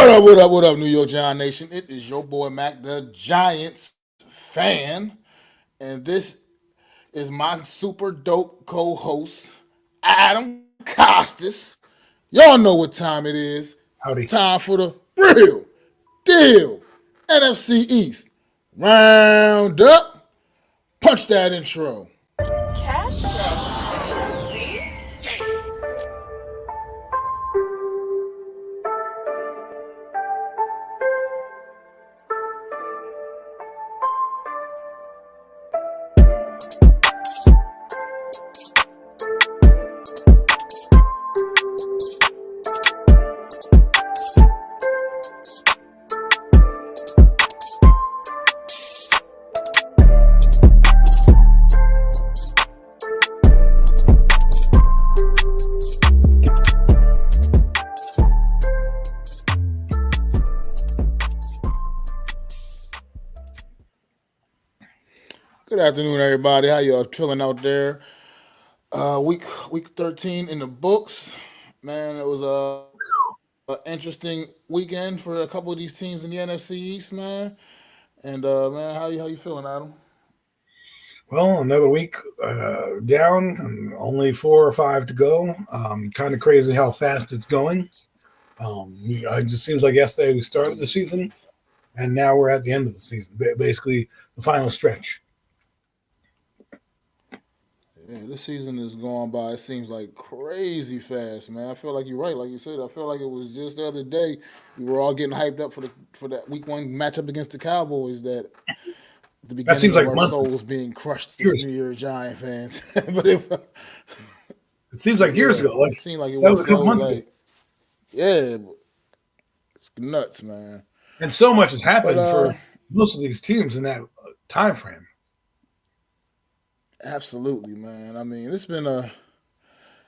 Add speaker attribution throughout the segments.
Speaker 1: What up, New York Giant Nation? It is your boy Mac, the Giants fan, and this is my super dope co-host, Adam Costas. Y'all know what time it is. It's
Speaker 2: Howdy.
Speaker 1: time for the real deal NFC East Round-Up. Punch that intro.
Speaker 3: Castro.
Speaker 1: Good afternoon, everybody. How y'all feeling out there? Week 13 in the books. Man, it was a interesting weekend for a couple of these teams in the NFC East, man. And man, how you feeling, Adam?
Speaker 2: Well, another week down, and only 4 or 5 to go. Kind of crazy how fast it's going. It just seems like yesterday we started the season, and now we're at the end of the season, basically the final stretch.
Speaker 1: Yeah, this season is going by. It seems like crazy fast, man. I feel like you're right. Like you said, I feel like it was just the other day we were all getting hyped up for that week 1 matchup against the Cowboys. That the
Speaker 2: That
Speaker 1: beginning
Speaker 2: seems
Speaker 1: of
Speaker 2: like
Speaker 1: our
Speaker 2: months,
Speaker 1: souls being crushed as
Speaker 2: years.
Speaker 1: New York Giant fans. but it,
Speaker 2: It seems
Speaker 1: but
Speaker 2: like years
Speaker 1: yeah,
Speaker 2: ago. Like
Speaker 1: it seemed like it
Speaker 2: that was
Speaker 1: was
Speaker 2: a couple
Speaker 1: so
Speaker 2: months ago,
Speaker 1: like yeah, it's nuts, man.
Speaker 2: and so much has
Speaker 1: But
Speaker 2: happened for most of these teams in that time frame.
Speaker 1: absolutely, man. I mean, it's been a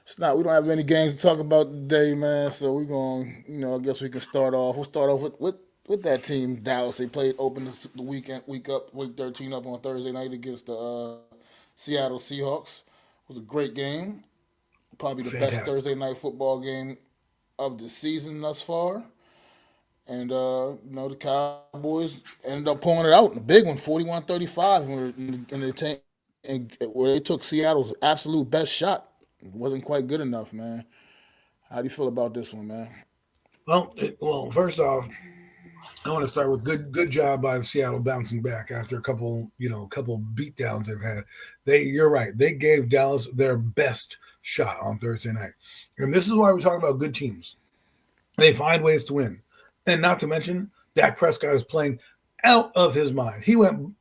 Speaker 1: it's not. We don't have any games to talk about today, man. So we're going. I guess we can start off. We'll start off with that team, Dallas. They played open the weekend, week 13 up on Thursday night against the Seattle Seahawks. It was a great game. Probably the best
Speaker 2: Fantastic.
Speaker 1: Thursday night football game of the season thus far. And the Cowboys ended up pulling it out in a big one, 41-35, where they took Seattle's absolute best shot. It wasn't quite good enough, man. How do you feel about this one, man?
Speaker 2: Well, first off, I want to start with good job by Seattle bouncing back after a couple beatdowns they've had. You're right. They gave Dallas their best shot on Thursday night, and this is why we talk about good teams. They find ways to win, and not to mention Dak Prescott is playing out of his mind. He went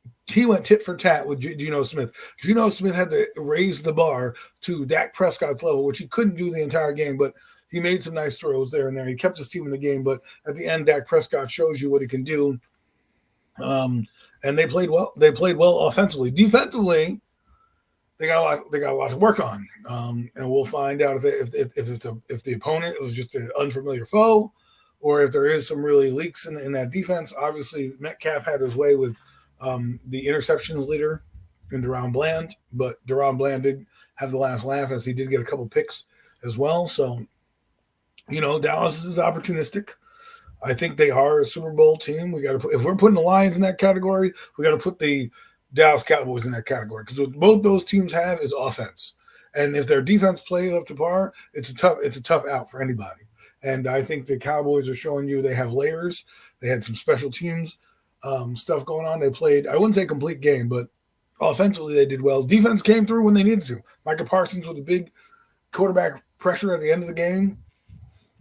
Speaker 2: tit for tat with Geno Smith. Geno Smith had to raise the bar to Dak Prescott's level, which he couldn't do the entire game, but he made some nice throws there and there. He kept his team in the game, but at the end, Dak Prescott shows you what he can do. And they played well. They played well offensively. Defensively, they got a lot. They got a lot to work on, and we'll find out if the opponent was just an unfamiliar foe, or if there is some really leaks in that defense. Obviously, Metcalf had his way with the interceptions leader in Deron Bland, but Deron Bland did have the last laugh as he did get a couple picks as well. So, Dallas is opportunistic. I think they are a Super Bowl team. We got to if we're putting the Lions in that category, we got to put the Dallas Cowboys in that category because what both those teams have is offense. And if their defense plays up to par, it's a tough out for anybody. And I think the Cowboys are showing you they have layers. They had some special teams stuff going on. They played, I wouldn't say complete game, but offensively they did well. Defense came through when they needed to. Micah Parsons with a big quarterback pressure at the end of the game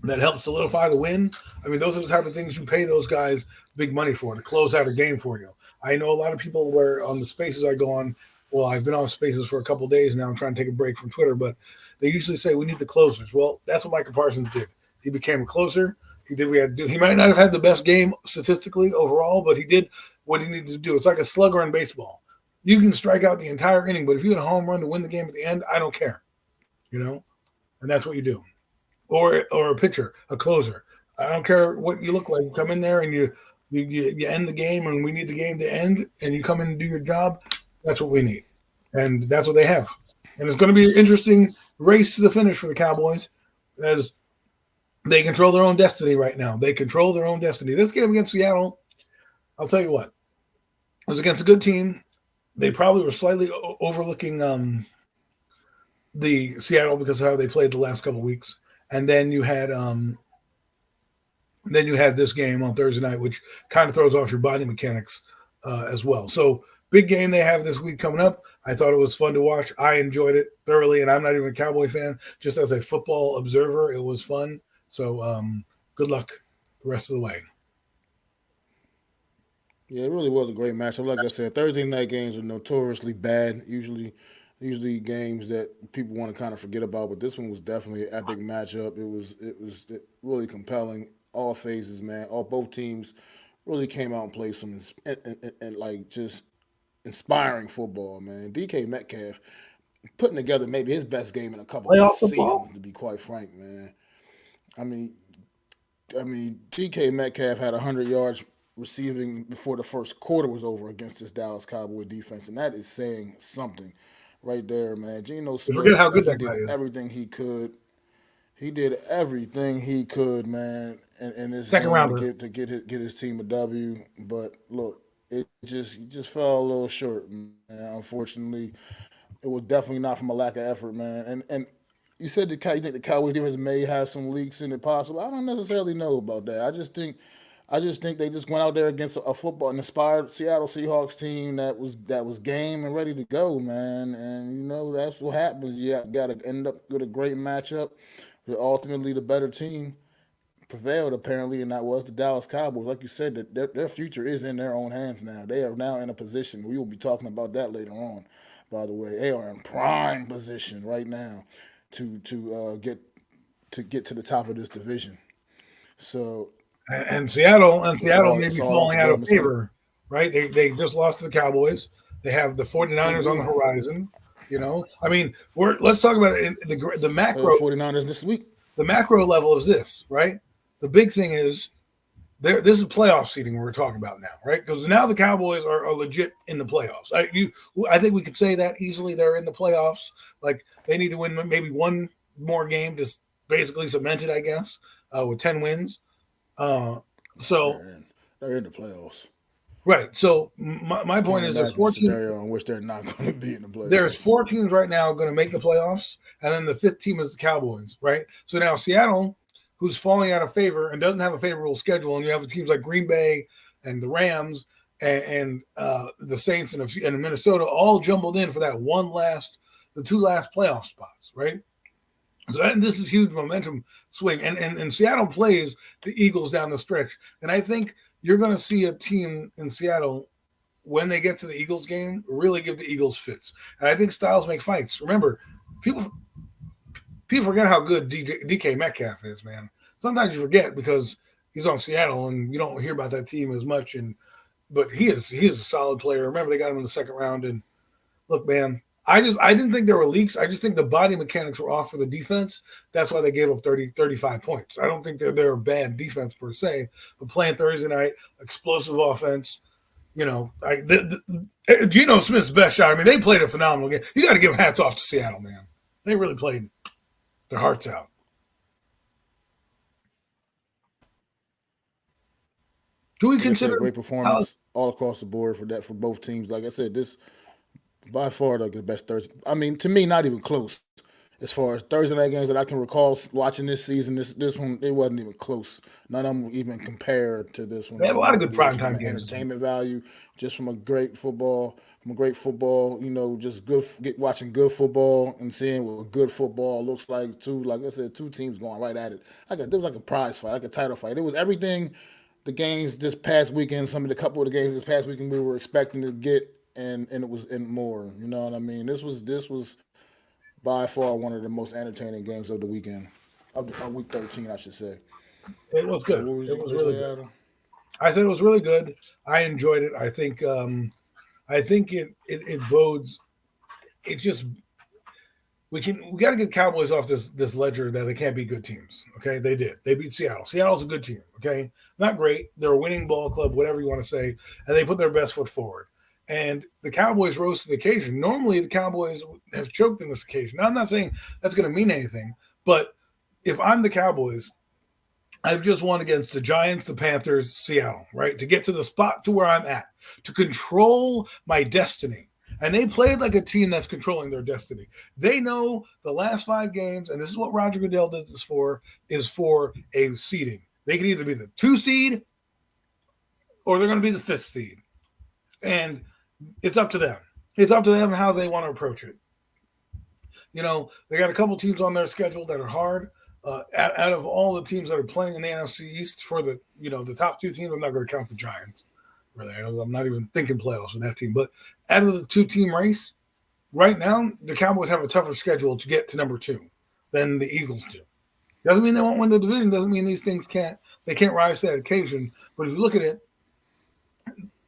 Speaker 2: that helped solidify the win. I mean, those are the type of things you pay those guys big money for to close out a game for you. I know a lot of people were on the spaces I go on. Well, I've been on spaces for a couple of days now. I'm trying to take a break from Twitter, but they usually say we need the closers. Well, that's what Micah Parsons did. He became a closer. He did what he had to do. He might not have had the best game statistically overall, but he did what he needed to do. It's like a slugger in baseball. You can strike out the entire inning, but if you get a home run to win the game at the end, I don't care. And that's what you do. Or a pitcher, a closer. I don't care what you look like. You come in there and you end the game, and we need the game to end, and you come in and do your job. That's what we need, and that's what they have. And it's going to be an interesting race to the finish for the Cowboys, as They control their own destiny right now. They control their own destiny. This game against Seattle, I'll tell you what, it was against a good team. They probably were slightly overlooking the Seattle because of how they played the last couple of weeks, and then you had this game on Thursday night, which kind of throws off your body mechanics as well. So big game they have this week coming up. I thought it was fun to watch. I enjoyed it thoroughly, and I'm not even a Cowboy fan. Just as a football observer, it was fun. So good luck the rest of the way.
Speaker 1: Yeah, it really was a great matchup. Like I said, Thursday night games are notoriously bad. Usually games that people want to kind of forget about. But this one was definitely an epic matchup. It was really compelling. All phases, man. All both teams really came out and played some and like just inspiring football, man. DK Metcalf putting together maybe his best game in a couple of
Speaker 2: Playoff football?
Speaker 1: seasons, to be quite frank, man. I mean, DK Metcalf had 100 yards receiving before the first quarter was over against this Dallas Cowboy defense, and that is saying something right there, man. Geno
Speaker 2: You
Speaker 1: Smith,
Speaker 2: forget how good
Speaker 1: he
Speaker 2: that
Speaker 1: did
Speaker 2: guy is.
Speaker 1: everything he could. He did everything he could, man, in this
Speaker 2: Second
Speaker 1: game to
Speaker 2: rounder.
Speaker 1: get his team a W. But look, it just fell a little short, man. Unfortunately, it was definitely not from a lack of effort, man. And you said you think the Cowboys defense may have some leaks in it possible. I don't necessarily know about that. I just think they just went out there against a football an inspired Seattle Seahawks team that was game and ready to go, man. And that's what happens. You got to end up with a great matchup. But ultimately, the better team prevailed apparently, and that was the Dallas Cowboys. Like you said, that their future is in their own hands now. They are now in a position. We will be talking about that later on. By the way, they are in prime position right now to get to the top of this division. So
Speaker 2: And Seattle may
Speaker 1: it's
Speaker 2: be
Speaker 1: all up
Speaker 2: falling
Speaker 1: to
Speaker 2: out of
Speaker 1: them. It's gonna
Speaker 2: favor, right? They just lost to the Cowboys. They have the
Speaker 1: Who
Speaker 2: 49ers on the
Speaker 1: we
Speaker 2: horizon. I mean, let's talk about it in the macro.
Speaker 1: 49ers this week.
Speaker 2: The macro level is this, right? The big thing is this is playoff seeding we're talking about now, right? Because now the Cowboys are legit in the playoffs. I think we could say that easily. They're in the playoffs. Like they need to win maybe one more game to basically cement it, I guess, with 10 wins. Uh, so
Speaker 1: They're in. They're in the playoffs.
Speaker 2: right. So my point
Speaker 1: Can't
Speaker 2: is
Speaker 1: imagine a scenario in which they're not going to be in the
Speaker 2: there's
Speaker 1: playoffs.
Speaker 2: four teams right now going to make the playoffs, and then the fifth team is the Cowboys, right? So now Seattle, who's falling out of favor and doesn't have a favorable schedule, and you have teams like Green Bay and the Rams and the Saints and Minnesota all jumbled in for the two last playoff spots, right? This is huge momentum swing, and Seattle plays the Eagles down the stretch, and I think you're going to see a team in Seattle when they get to the Eagles game really give the Eagles fits, and I think styles make fights. Remember, people people forget how good DK Metcalf is, man. Sometimes you forget because he's on Seattle and you don't hear about that team as much, but he is a solid player. Remember, they got him in the second round, and look, man. I didn't think there were leaks. I just think the body mechanics were off for the defense. That's why they gave up 35 points. I don't think they're a bad defense per se, but playing Thursday night, explosive offense, Geno Smith's best shot. I mean, they played a phenomenal game. You got to give hats off to Seattle, man. They really played their hearts out. Do we
Speaker 1: Like I
Speaker 2: consider
Speaker 1: said, great
Speaker 2: how
Speaker 1: performance all across the board for both teams. Like I said, this by far like the best Thursday. I mean, to me, not even close. As far as Thursday night games that I can recall watching this season, this one it wasn't even close. None of them even compared to this one.
Speaker 2: they have a
Speaker 1: Like
Speaker 2: lot of
Speaker 1: it
Speaker 2: good
Speaker 1: really is from
Speaker 2: primetime
Speaker 1: an
Speaker 2: games?
Speaker 1: entertainment value, just from a great football. Just watching good football and seeing what good football looks like too. Like I said, two teams going right at it. There was like a prize fight, like a title fight. It was everything. The games this past weekend, some of the couple of the games this past weekend we were expecting to get, and it was and more. You know what I mean? This was by far one of the most entertaining games of the weekend, of week 13, I should say.
Speaker 2: It was
Speaker 1: So
Speaker 2: good.
Speaker 1: what was
Speaker 2: It
Speaker 1: you
Speaker 2: was
Speaker 1: gonna
Speaker 2: really
Speaker 1: say,
Speaker 2: good.
Speaker 1: Adam?
Speaker 2: I said it was really good. I enjoyed it. I think it bodes. It just we got to get Cowboys off this ledger that they can't be good teams. Okay, they did. They beat Seattle. Seattle's a good team. Okay, not great. They're a winning ball club, whatever you want to say, and they put their best foot forward. And the Cowboys rose to the occasion. Normally, the Cowboys have choked in this occasion. Now, I'm not saying that's going to mean anything, but if I'm the Cowboys, I've just won against the Giants, the Panthers, Seattle, right? To get to the spot to where I'm at, to control my destiny. And they played like a team that's controlling their destiny. They know the last 5 games, and this is what Roger Goodell does this for, is for a seeding. They can either be the 2 seed or they're going to be the 5th seed. And it's up to them. It's up to them how they want to approach it. You know, they got a couple teams on their schedule that are hard. Out of all the teams that are playing in the NFC East for the top 2 teams, I'm not going to count the Giants. Really, I'm not even thinking playoffs with that team. But out of the 2-team race, right now, the Cowboys have a tougher schedule to get to number 2 than the Eagles do. Doesn't mean they won't win the division. Doesn't mean these things can't rise to that occasion. But if you look at it,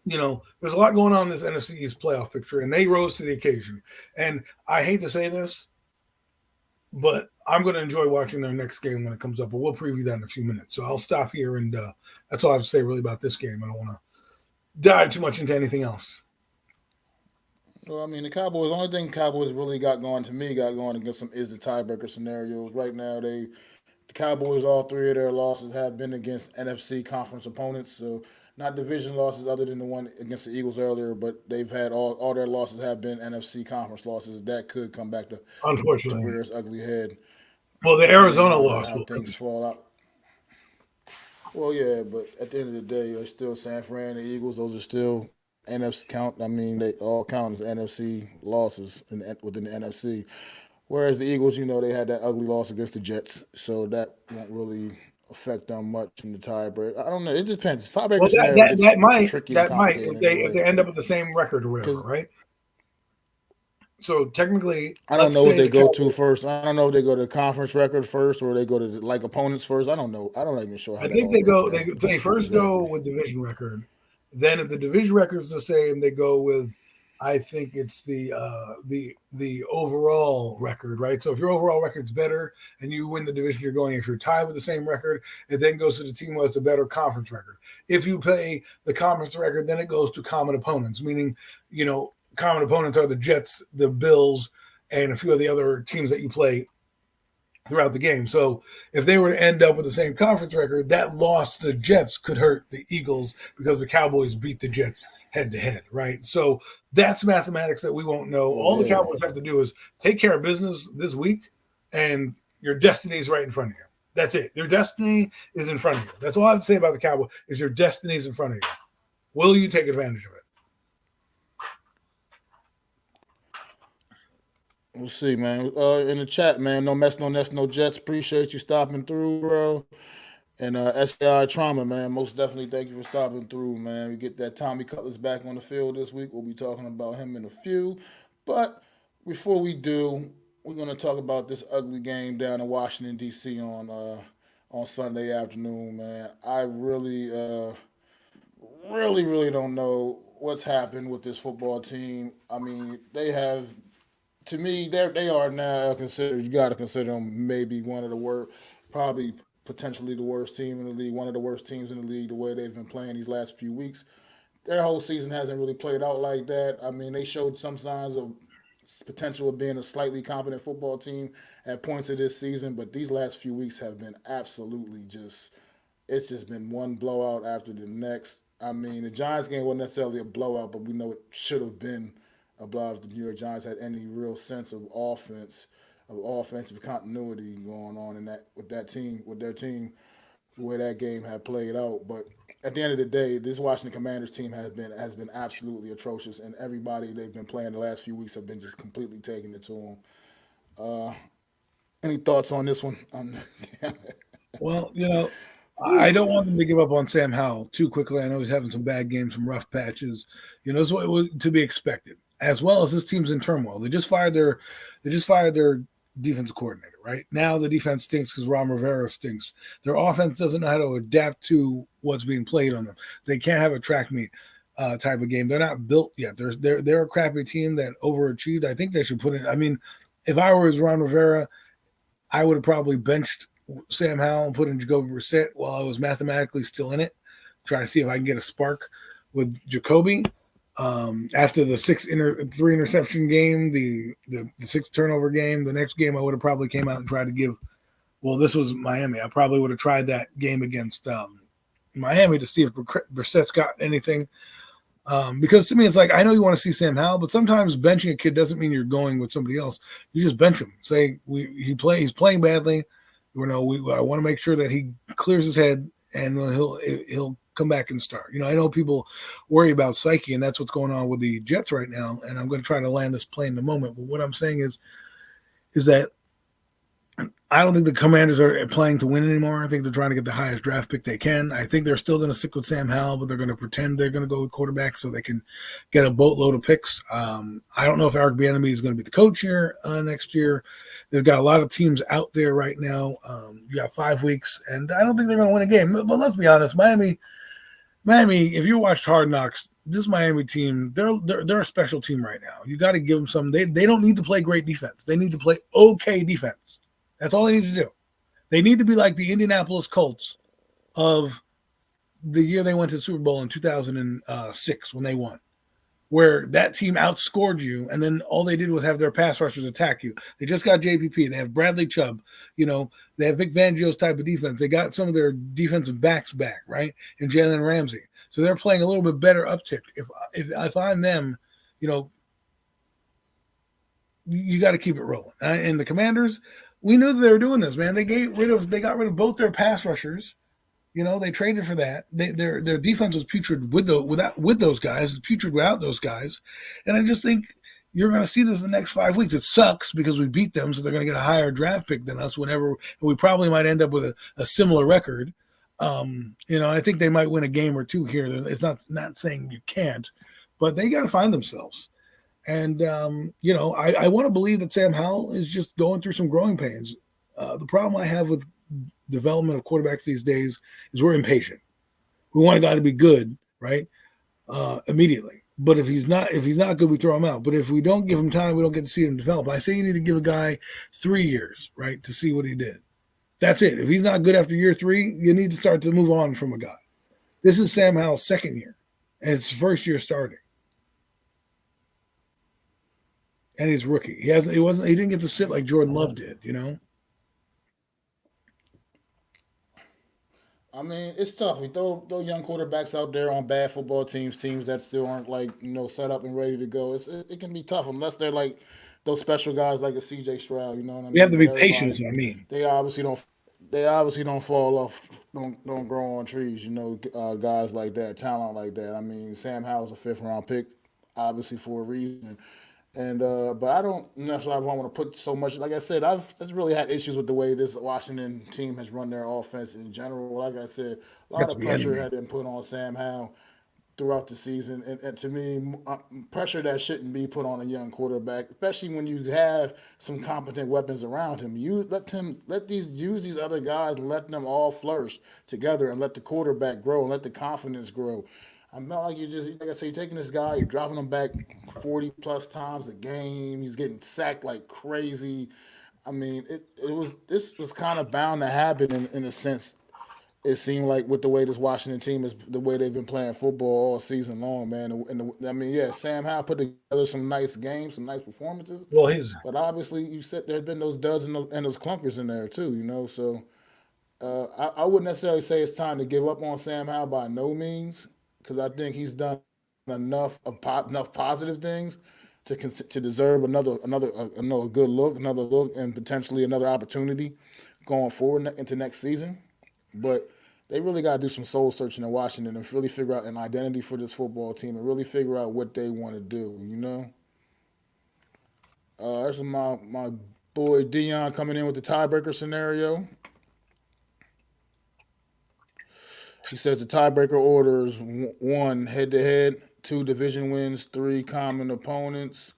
Speaker 2: there's a lot going on in this NFC East playoff picture, and they rose to the occasion. And I hate to say this, but I'm going to enjoy watching their next game when it comes up. But we'll preview that in a few minutes. So I'll stop here, and that's all I have to say really about this game. I don't want to dive too much into anything else.
Speaker 1: Well, I mean, the only thing Cowboys really got going against them is the tiebreaker scenarios. Right now, the Cowboys, all 3 of their losses have been against NFC conference opponents. So not division losses other than the one against the Eagles earlier, but they've had all their losses have been NFC conference losses. That could come back to
Speaker 2: unfortunately
Speaker 1: rear its ugly head.
Speaker 2: Well, the Arizona loss.
Speaker 1: How things fall out. Well, yeah, but at the end of the day, they're still San Fran, the Eagles. Those are still NFC count. I mean, they all count as NFC losses within the NFC. Whereas the Eagles, they had that ugly loss against the Jets, so that won't really affect them much in the tiebreak. I don't know. It just depends. Tiebreak
Speaker 2: that might
Speaker 1: tricky
Speaker 2: if they end up with the same record or whatever, right? So technically,
Speaker 1: I don't know what they go to first. I don't know if they go to conference record first or they go to opponents first. I don't know. I'm not even sure how.
Speaker 2: I think they first go with division record. Then if the division record is the same, they go with, I think it's the overall record, right? So if your overall record's better and you win the division you're going, if you're tied with the same record, it then goes to the team who has the better conference record. If you play the conference record, then it goes to common opponents, meaning, common opponents are the Jets, the Bills, and a few of the other teams that you play throughout the game. So if they were to end up with the same conference record, that loss to the Jets could hurt the Eagles because the Cowboys beat the Jets head-to-head, right? So that's mathematics that we won't know. All the Cowboys have to do is take care of business this week, and your destiny is right in front of you. That's it. Your destiny is in front of you. That's all I have to say about the Cowboys is your destiny is in front of you. Will you take advantage of it?
Speaker 1: We'll see, man. In the chat, man, no mess, no nest, no Jets. Appreciate you stopping through, bro. And SAI Trauma, man, most definitely thank you for stopping through, man. We get that Tommy Cutlass back on the field this week. We'll be talking about him in a few. But before we do, we're going to talk about this ugly game down in Washington, D.C. on Sunday afternoon, man. I really don't know what's happened with this football team. I mean, they have... To me, they are now considered. You got to consider them maybe one of the worst, probably potentially the worst team in the league, one of the worst teams in the league. The way they've been playing these last few weeks, their whole season hasn't really played out like that. I mean, they showed some signs of potential of being a slightly competent football team at points of this season, but these last few weeks have been absolutely just. It's just been one blowout after the next. I mean, the Giants game wasn't necessarily a blowout, but we know it should have been a blowout if the New York Giants had any real sense of offensive continuity going on in that with their team, the way that game had played out. But at the end of the day, this Washington Commanders team has been absolutely atrocious, and everybody they've been playing the last few weeks have been just completely taking it to them. Any thoughts on this one?
Speaker 2: Well, I don't want them to give up on Sam Howell too quickly. I know he's having some bad games, some rough patches. This is what was to be expected, as well as this team's in turmoil. They just fired their defensive coordinator. Right now, the defense stinks because Ron Rivera stinks. Their offense doesn't know how to adapt to what's being played on them. They can't have a track meet type of game. They're not built yet. They're a crappy team that overachieved. I think they should put in. I mean, if I was Ron Rivera, I would have probably benched Sam Howell and put in Jacoby Brissett while I was mathematically still in it. Try to see if I can get a spark with Jacoby. After the 3 interception game, the 6 turnover game, the next game I would have probably came out and tried to give Well, this was Miami. I probably would have tried that game against Miami to see if Brissett's got anything. Because to me, it's like, I know you want to see Sam Howell, but sometimes benching a kid doesn't mean you're going with somebody else. You just bench him. Say he's playing badly. I want to make sure that he clears his head and he'll come back and start. I know people worry about psyche, and that's what's going on with the Jets right now. And I'm going to try to land this plane in a moment. But what I'm saying is that I don't think the Commanders are playing to win anymore. I think they're trying to get the highest draft pick they can. I think they're still going to stick with Sam Howell, but they're going to pretend they're going to go with quarterback so they can get a boatload of picks. I don't know if Eric Bieniemy is going to be the coach here next year. They've got a lot of teams out there right now. You got 5 weeks, and I don't think they're going to win a game. But let's be honest, Miami, if you watched Hard Knocks, this Miami team, they're a special team right now. You got to give them some. They don't need to play great defense. They need to play okay defense. That's all they need to do. They need to be like the Indianapolis Colts of the year they went to the Super Bowl in 2006 when they won, where that team outscored you, and then all they did was have their pass rushers attack you. They just got JPP. They have Bradley Chubb. They have Vic Fangio's type of defense. They got some of their defensive backs back, right? And Jalen Ramsey. So they're playing a little bit better uptick. If I'm them, you got to keep it rolling. And the Commanders, we knew that they were doing this, man. They got rid of both their pass rushers. They traded for that. Their defense was putrid with those guys, putrid without those guys. And I just think you're going to see this in the next 5 weeks. It sucks because we beat them, so they're going to get a higher draft pick than us and we probably might end up with a similar record. I think they might win a game or two here. It's not saying you can't, but they got to find themselves. And, I want to believe that Sam Howell is just going through some growing pains. The problem I have with development of quarterbacks these days is we're impatient. We want a guy to be good, right? Immediately. But if he's not good, we throw him out. But if we don't give him time, we don't get to see him develop. I say you need to give a guy 3 years, right, to see what he did. That's it. If he's not good after year 3, you need to start to move on from a guy. This is Sam Howell's second year, and it's his first year starting. And he's rookie. He didn't get to sit like Jordan Love did,
Speaker 1: I mean, it's tough. We throw young quarterbacks out there on bad football teams that still aren't set up and ready to go. It can be tough unless they're like those special guys like a CJ Stroud. You know what I mean?
Speaker 2: We have to be
Speaker 1: But
Speaker 2: patient,
Speaker 1: everybody,
Speaker 2: is what I mean.
Speaker 1: they obviously don't fall off, don't grow on trees. Guys like that, talent like that. I mean, Sam Howell's a 5th-round pick, obviously for a reason. And but I don't necessarily want to put so much. Like I said, I've really had issues with the way this Washington team has run their offense in general. Like I said, a lot
Speaker 2: That's
Speaker 1: of
Speaker 2: the
Speaker 1: pressure
Speaker 2: enemy.
Speaker 1: had been put on Sam Howell throughout the season, and to me, pressure that shouldn't be put on a young quarterback, especially when you have some competent weapons around him. You use these other guys and let them all flourish together, and let the quarterback grow and let the confidence grow. I'm not like like I say, you're taking this guy, you're dropping him back 40 plus times a game. He's getting sacked like crazy. I mean, this was kind of bound to happen in a sense. It seemed like with the way this Washington team is, the way they've been playing football all season long, man. I mean, yeah, Sam Howell put together some nice games, some nice performances,
Speaker 2: Well, he's
Speaker 1: but obviously you said there's been those duds and those clunkers in there too, So I wouldn't necessarily say it's time to give up on Sam Howell by no means, because I think he's done enough positive things to deserve another good look, and potentially another opportunity going forward into next season. But they really got to do some soul searching in Washington and really figure out an identity for this football team and really figure out what they want to do. There's my boy Dion coming in with the tiebreaker scenario. He says the tiebreaker orders: 1, head-to-head; 2, division wins; 3, common opponents;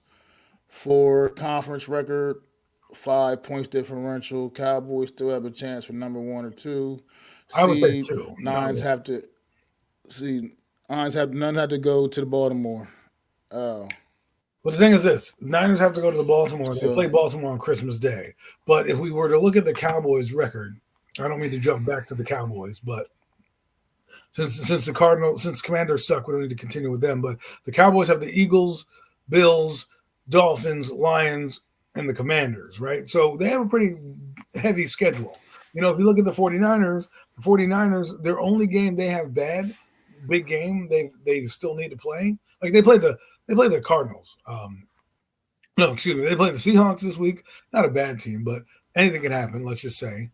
Speaker 1: 4, conference record; 5, points differential. Cowboys still have a chance for number 1 or 2.
Speaker 2: I would say
Speaker 1: Seed
Speaker 2: 2.
Speaker 1: nines have to see nines have none had to go to the Baltimore. Oh,
Speaker 2: But the thing is this, Niners have to go to the Baltimore. They play
Speaker 1: so
Speaker 2: Baltimore on Christmas Day. But if we were to look at the Cowboys record, I don't mean to jump back to the Cowboys, but since Commanders suck, we don't need to continue with them. But the Cowboys have the Eagles, Bills, Dolphins, Lions, and the Commanders, right? So they have a pretty heavy schedule. if you look at the 49ers, their only game they have big game they still need to play. Like they played the Cardinals. No, excuse me. They played the Seahawks this week. Not a bad team, but anything can happen. Let's just say.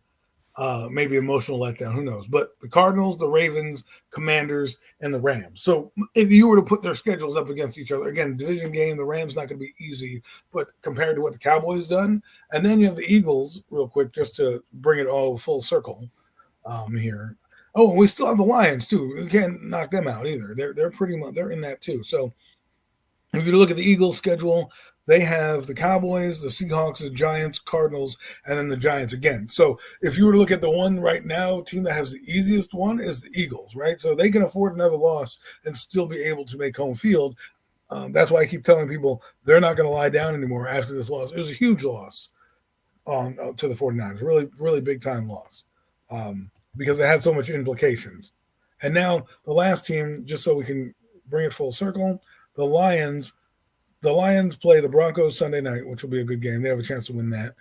Speaker 2: Maybe emotional letdown. Who knows? But the Cardinals, the Ravens, Commanders, and the Rams. So if you were to put their schedules up against each other, again, division game, the Rams not going to be easy, but compared to what the Cowboys done, and then you have the Eagles, real quick, just to bring it all full circle here. Oh, and we still have the Lions too. We can't knock them out either. They're pretty much they're in that too. So if you look at the Eagles schedule, they have the Cowboys, the Seahawks, the Giants, Cardinals, and then the Giants again. So if you were to look at the one right now, team that has the easiest one is the Eagles, right? So they can afford another loss and still be able to make home field. That's why I keep telling people they're not going to lie down anymore after this loss. It was a huge loss to the 49ers, really, really big time loss because it had so much implications. And now the last team, just so we can bring it full circle, the Lions play the Broncos Sunday night, which will be a good game. They have a chance to win that.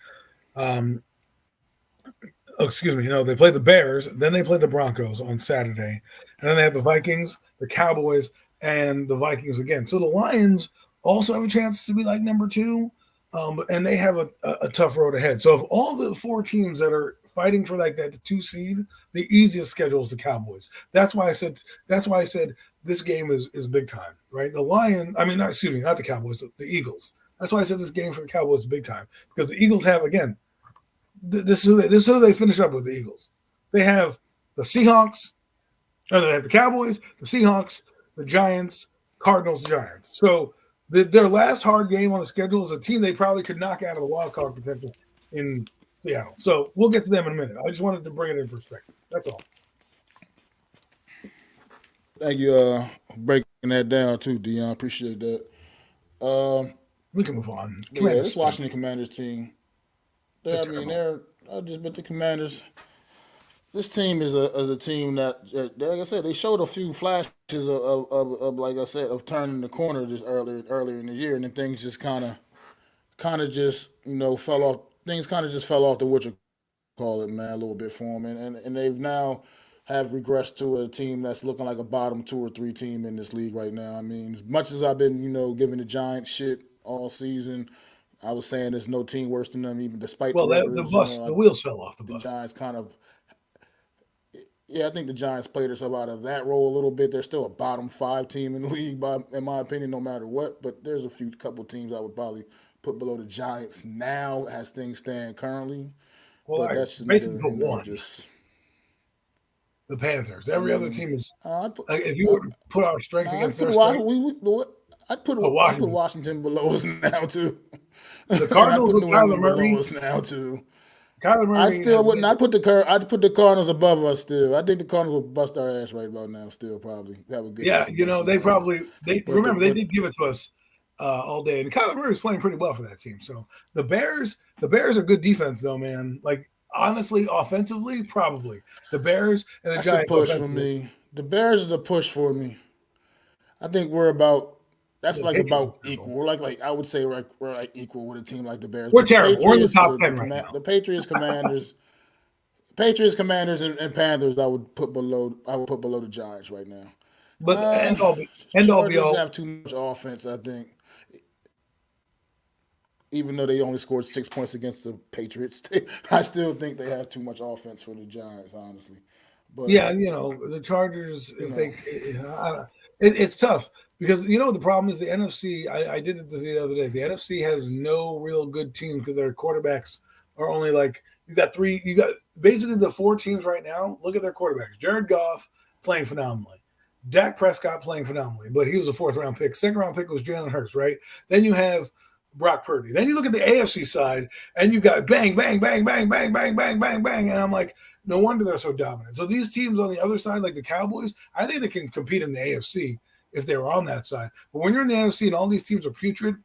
Speaker 2: Excuse me. They play the Bears. Then they play the Broncos on Saturday. And then they have the Vikings, the Cowboys, and the Vikings again. So the Lions also have a chance to be like number 2. And they have a tough road ahead. So of all the 4 teams that are fighting for like that 2 seed, the easiest schedule is the Cowboys. That's why I said this game is big time, right? The Lions, not the Cowboys, the Eagles. That's why I said this game for the Cowboys is big time because the Eagles have again. This is who they finish up with. The Eagles. They have the Seahawks. They have the Cowboys, the Seahawks, the Giants, Cardinals, Giants. So their last hard game on the schedule is a team they probably could knock out of the wild card potential in Seattle. So we'll get to them in a minute. I just wanted to bring it in perspective. That's all.
Speaker 1: Thank you breaking that down too, Dion. Appreciate that.
Speaker 2: We can move on.
Speaker 1: This Washington Commanders team. But the Commanders. This team is a team that, like I said, they showed a few flashes of like I said, of turning the corner just earlier in the year, and then things just kind of just fell off. Things kind of just fell off the call it, man, a little bit for them, and they've now have regressed to a team that's looking like a bottom 2 or 3 team in this league right now. I mean, as much as I've been giving the Giants shit all season, I was saying there's no team worse than them, even despite the records.
Speaker 2: The wheels fell off the bus.
Speaker 1: The Giants kind of. Yeah, I think the Giants played themselves out of that role a little bit. They're still a bottom 5 team in the league, in my opinion, no matter what. But there's a couple teams I would probably put below the Giants now as things stand currently.
Speaker 2: Well,
Speaker 1: but that's
Speaker 2: basically one. The Panthers. Every other team is. If you were to put our strength against their strength,
Speaker 1: I'd put Washington below us now too.
Speaker 2: The Cardinals
Speaker 1: with
Speaker 2: Kyler Murray
Speaker 1: below us now too.
Speaker 2: Kyler Murray.
Speaker 1: I still wouldn't. I'd put the Cardinals above us still. I think the Cardinals will bust our ass right about now. Still, probably have a good.
Speaker 2: Yeah, they did give it to us all day, and Kyler Murray is playing pretty well for that team. So the Bears are good defense though, man. Like honestly, offensively, probably the Bears and the Giants.
Speaker 1: Push for me. The Bears is a push for me. I think we're about. That's like about equal. We're like I would say we're like equal with a team like the Bears.
Speaker 2: We're terrible. We're in the top 10 right now.
Speaker 1: The Patriots, Commanders, and Panthers. I would put below the Giants right now.
Speaker 2: But end all be all,
Speaker 1: have too much offense. I think, even though they only scored 6 points against the Patriots, I still think they have too much offense for the Giants. Honestly, but
Speaker 2: yeah, the Chargers. It's tough. Because the problem is the NFC. I did it the other day. The NFC has no real good teams because their quarterbacks are only like you got basically the 4 teams right now. Look at their quarterbacks. Jared Goff playing phenomenally. Dak Prescott playing phenomenally, but he was a 4th round pick. 2nd round pick was Jalen Hurts, right? Then you have Brock Purdy. Then you look at the AFC side and you got bang, bang, bang, bang, bang, bang, bang, bang, bang. And I'm like, no wonder they're so dominant. So these teams on the other side, like the Cowboys, I think they can compete in the AFC. If they were on that side. But when you're in the NFC and all these teams are putrid,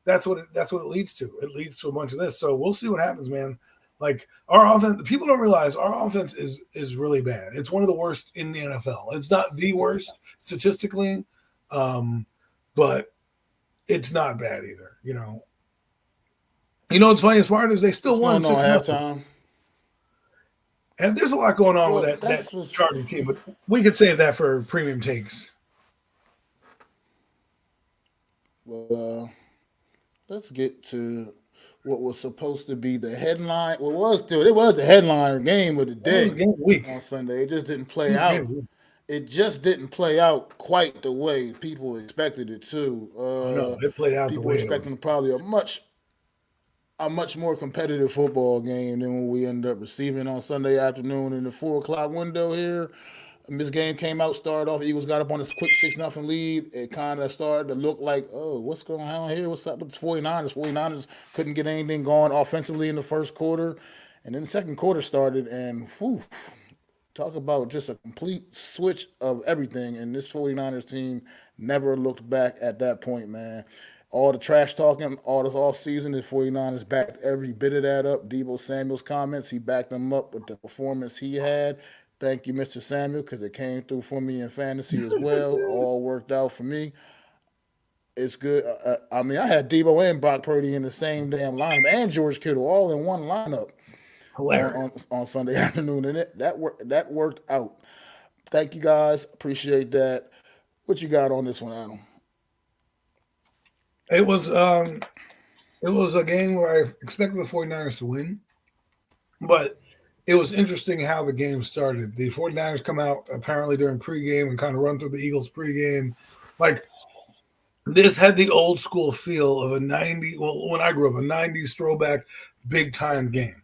Speaker 2: that's what it leads to. It leads to a bunch of this. So we'll see what happens, man. Like our offense, people don't realize our offense is really bad. It's one of the worst in the NFL. It's not the worst statistically, but it's not bad either. What's funny as part is they still won 6-0.
Speaker 1: Halftime.
Speaker 2: And there's a lot going on with
Speaker 1: Well,
Speaker 2: that
Speaker 1: that's what's
Speaker 2: Chargers team, but we could save that for premium takes.
Speaker 1: well. Let's get to what was supposed to be the headline. Well, it was the headliner game of the
Speaker 2: That was
Speaker 1: day
Speaker 2: game week.
Speaker 1: on Sunday. It just didn't play
Speaker 2: Huge game
Speaker 1: out.
Speaker 2: week.
Speaker 1: It just didn't play out quite the way people expected it to.
Speaker 2: Oh no, it played out the
Speaker 1: People
Speaker 2: way it was.
Speaker 1: expecting probably a much more competitive football game than what we ended up receiving on Sunday afternoon in the 4 o'clock window here. This game came out, started off. Eagles got up on this quick 6-0 lead. It kind of started to look like, oh, what's going on here? What's up with the 49ers? 49ers couldn't get anything going offensively in the first quarter. And then the second quarter started, and whew, talk about just a complete switch of everything. And this 49ers team never looked back at that point, man. All the trash talking, all this off season, the 49ers backed every bit of that up. Debo Samuel's comments, he backed them up with the performance he had. Thank you, Mr. Samuel, because it came through for me in fantasy as well. All worked out for me. It's good. I mean, I had Debo and Brock Purdy in the same damn lineup, and George Kittle all in one lineup
Speaker 2: Hilarious.
Speaker 1: on Sunday afternoon, and that worked out. Thank you guys, appreciate that. What you got on this one, Adam?
Speaker 2: It was a game where I expected the 49ers to win, but it was interesting how the game started. The 49ers come out apparently during pregame and kind of run through the Eagles pregame. Like this had the old school feel of when I grew up, a 90s throwback big time game.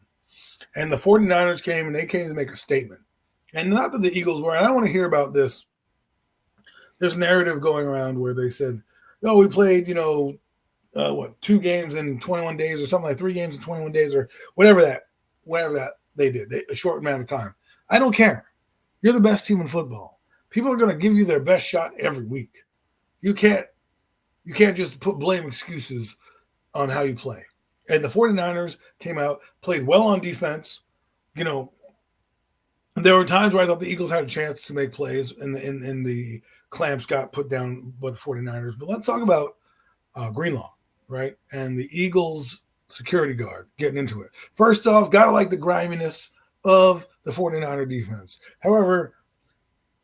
Speaker 2: And the 49ers came and they came to make a statement. And not that the Eagles were, and I don't want to hear about this. There's narrative going around where they said, no, we played, 2 games in 21 days or something like 3 games in 21 days or whatever that they did, a short amount of time. I don't care. You're the best team in football. People are going to give you their best shot every week. You can't just put blame excuses on how you play. And the 49ers came out, played well on defense. There were times where I thought the Eagles had a chance to make plays and the clamps got put down by the 49ers. But let's talk about Greenlaw, right? And the Eagles security guard getting into it. First off, got to like the griminess of the 49er defense. However,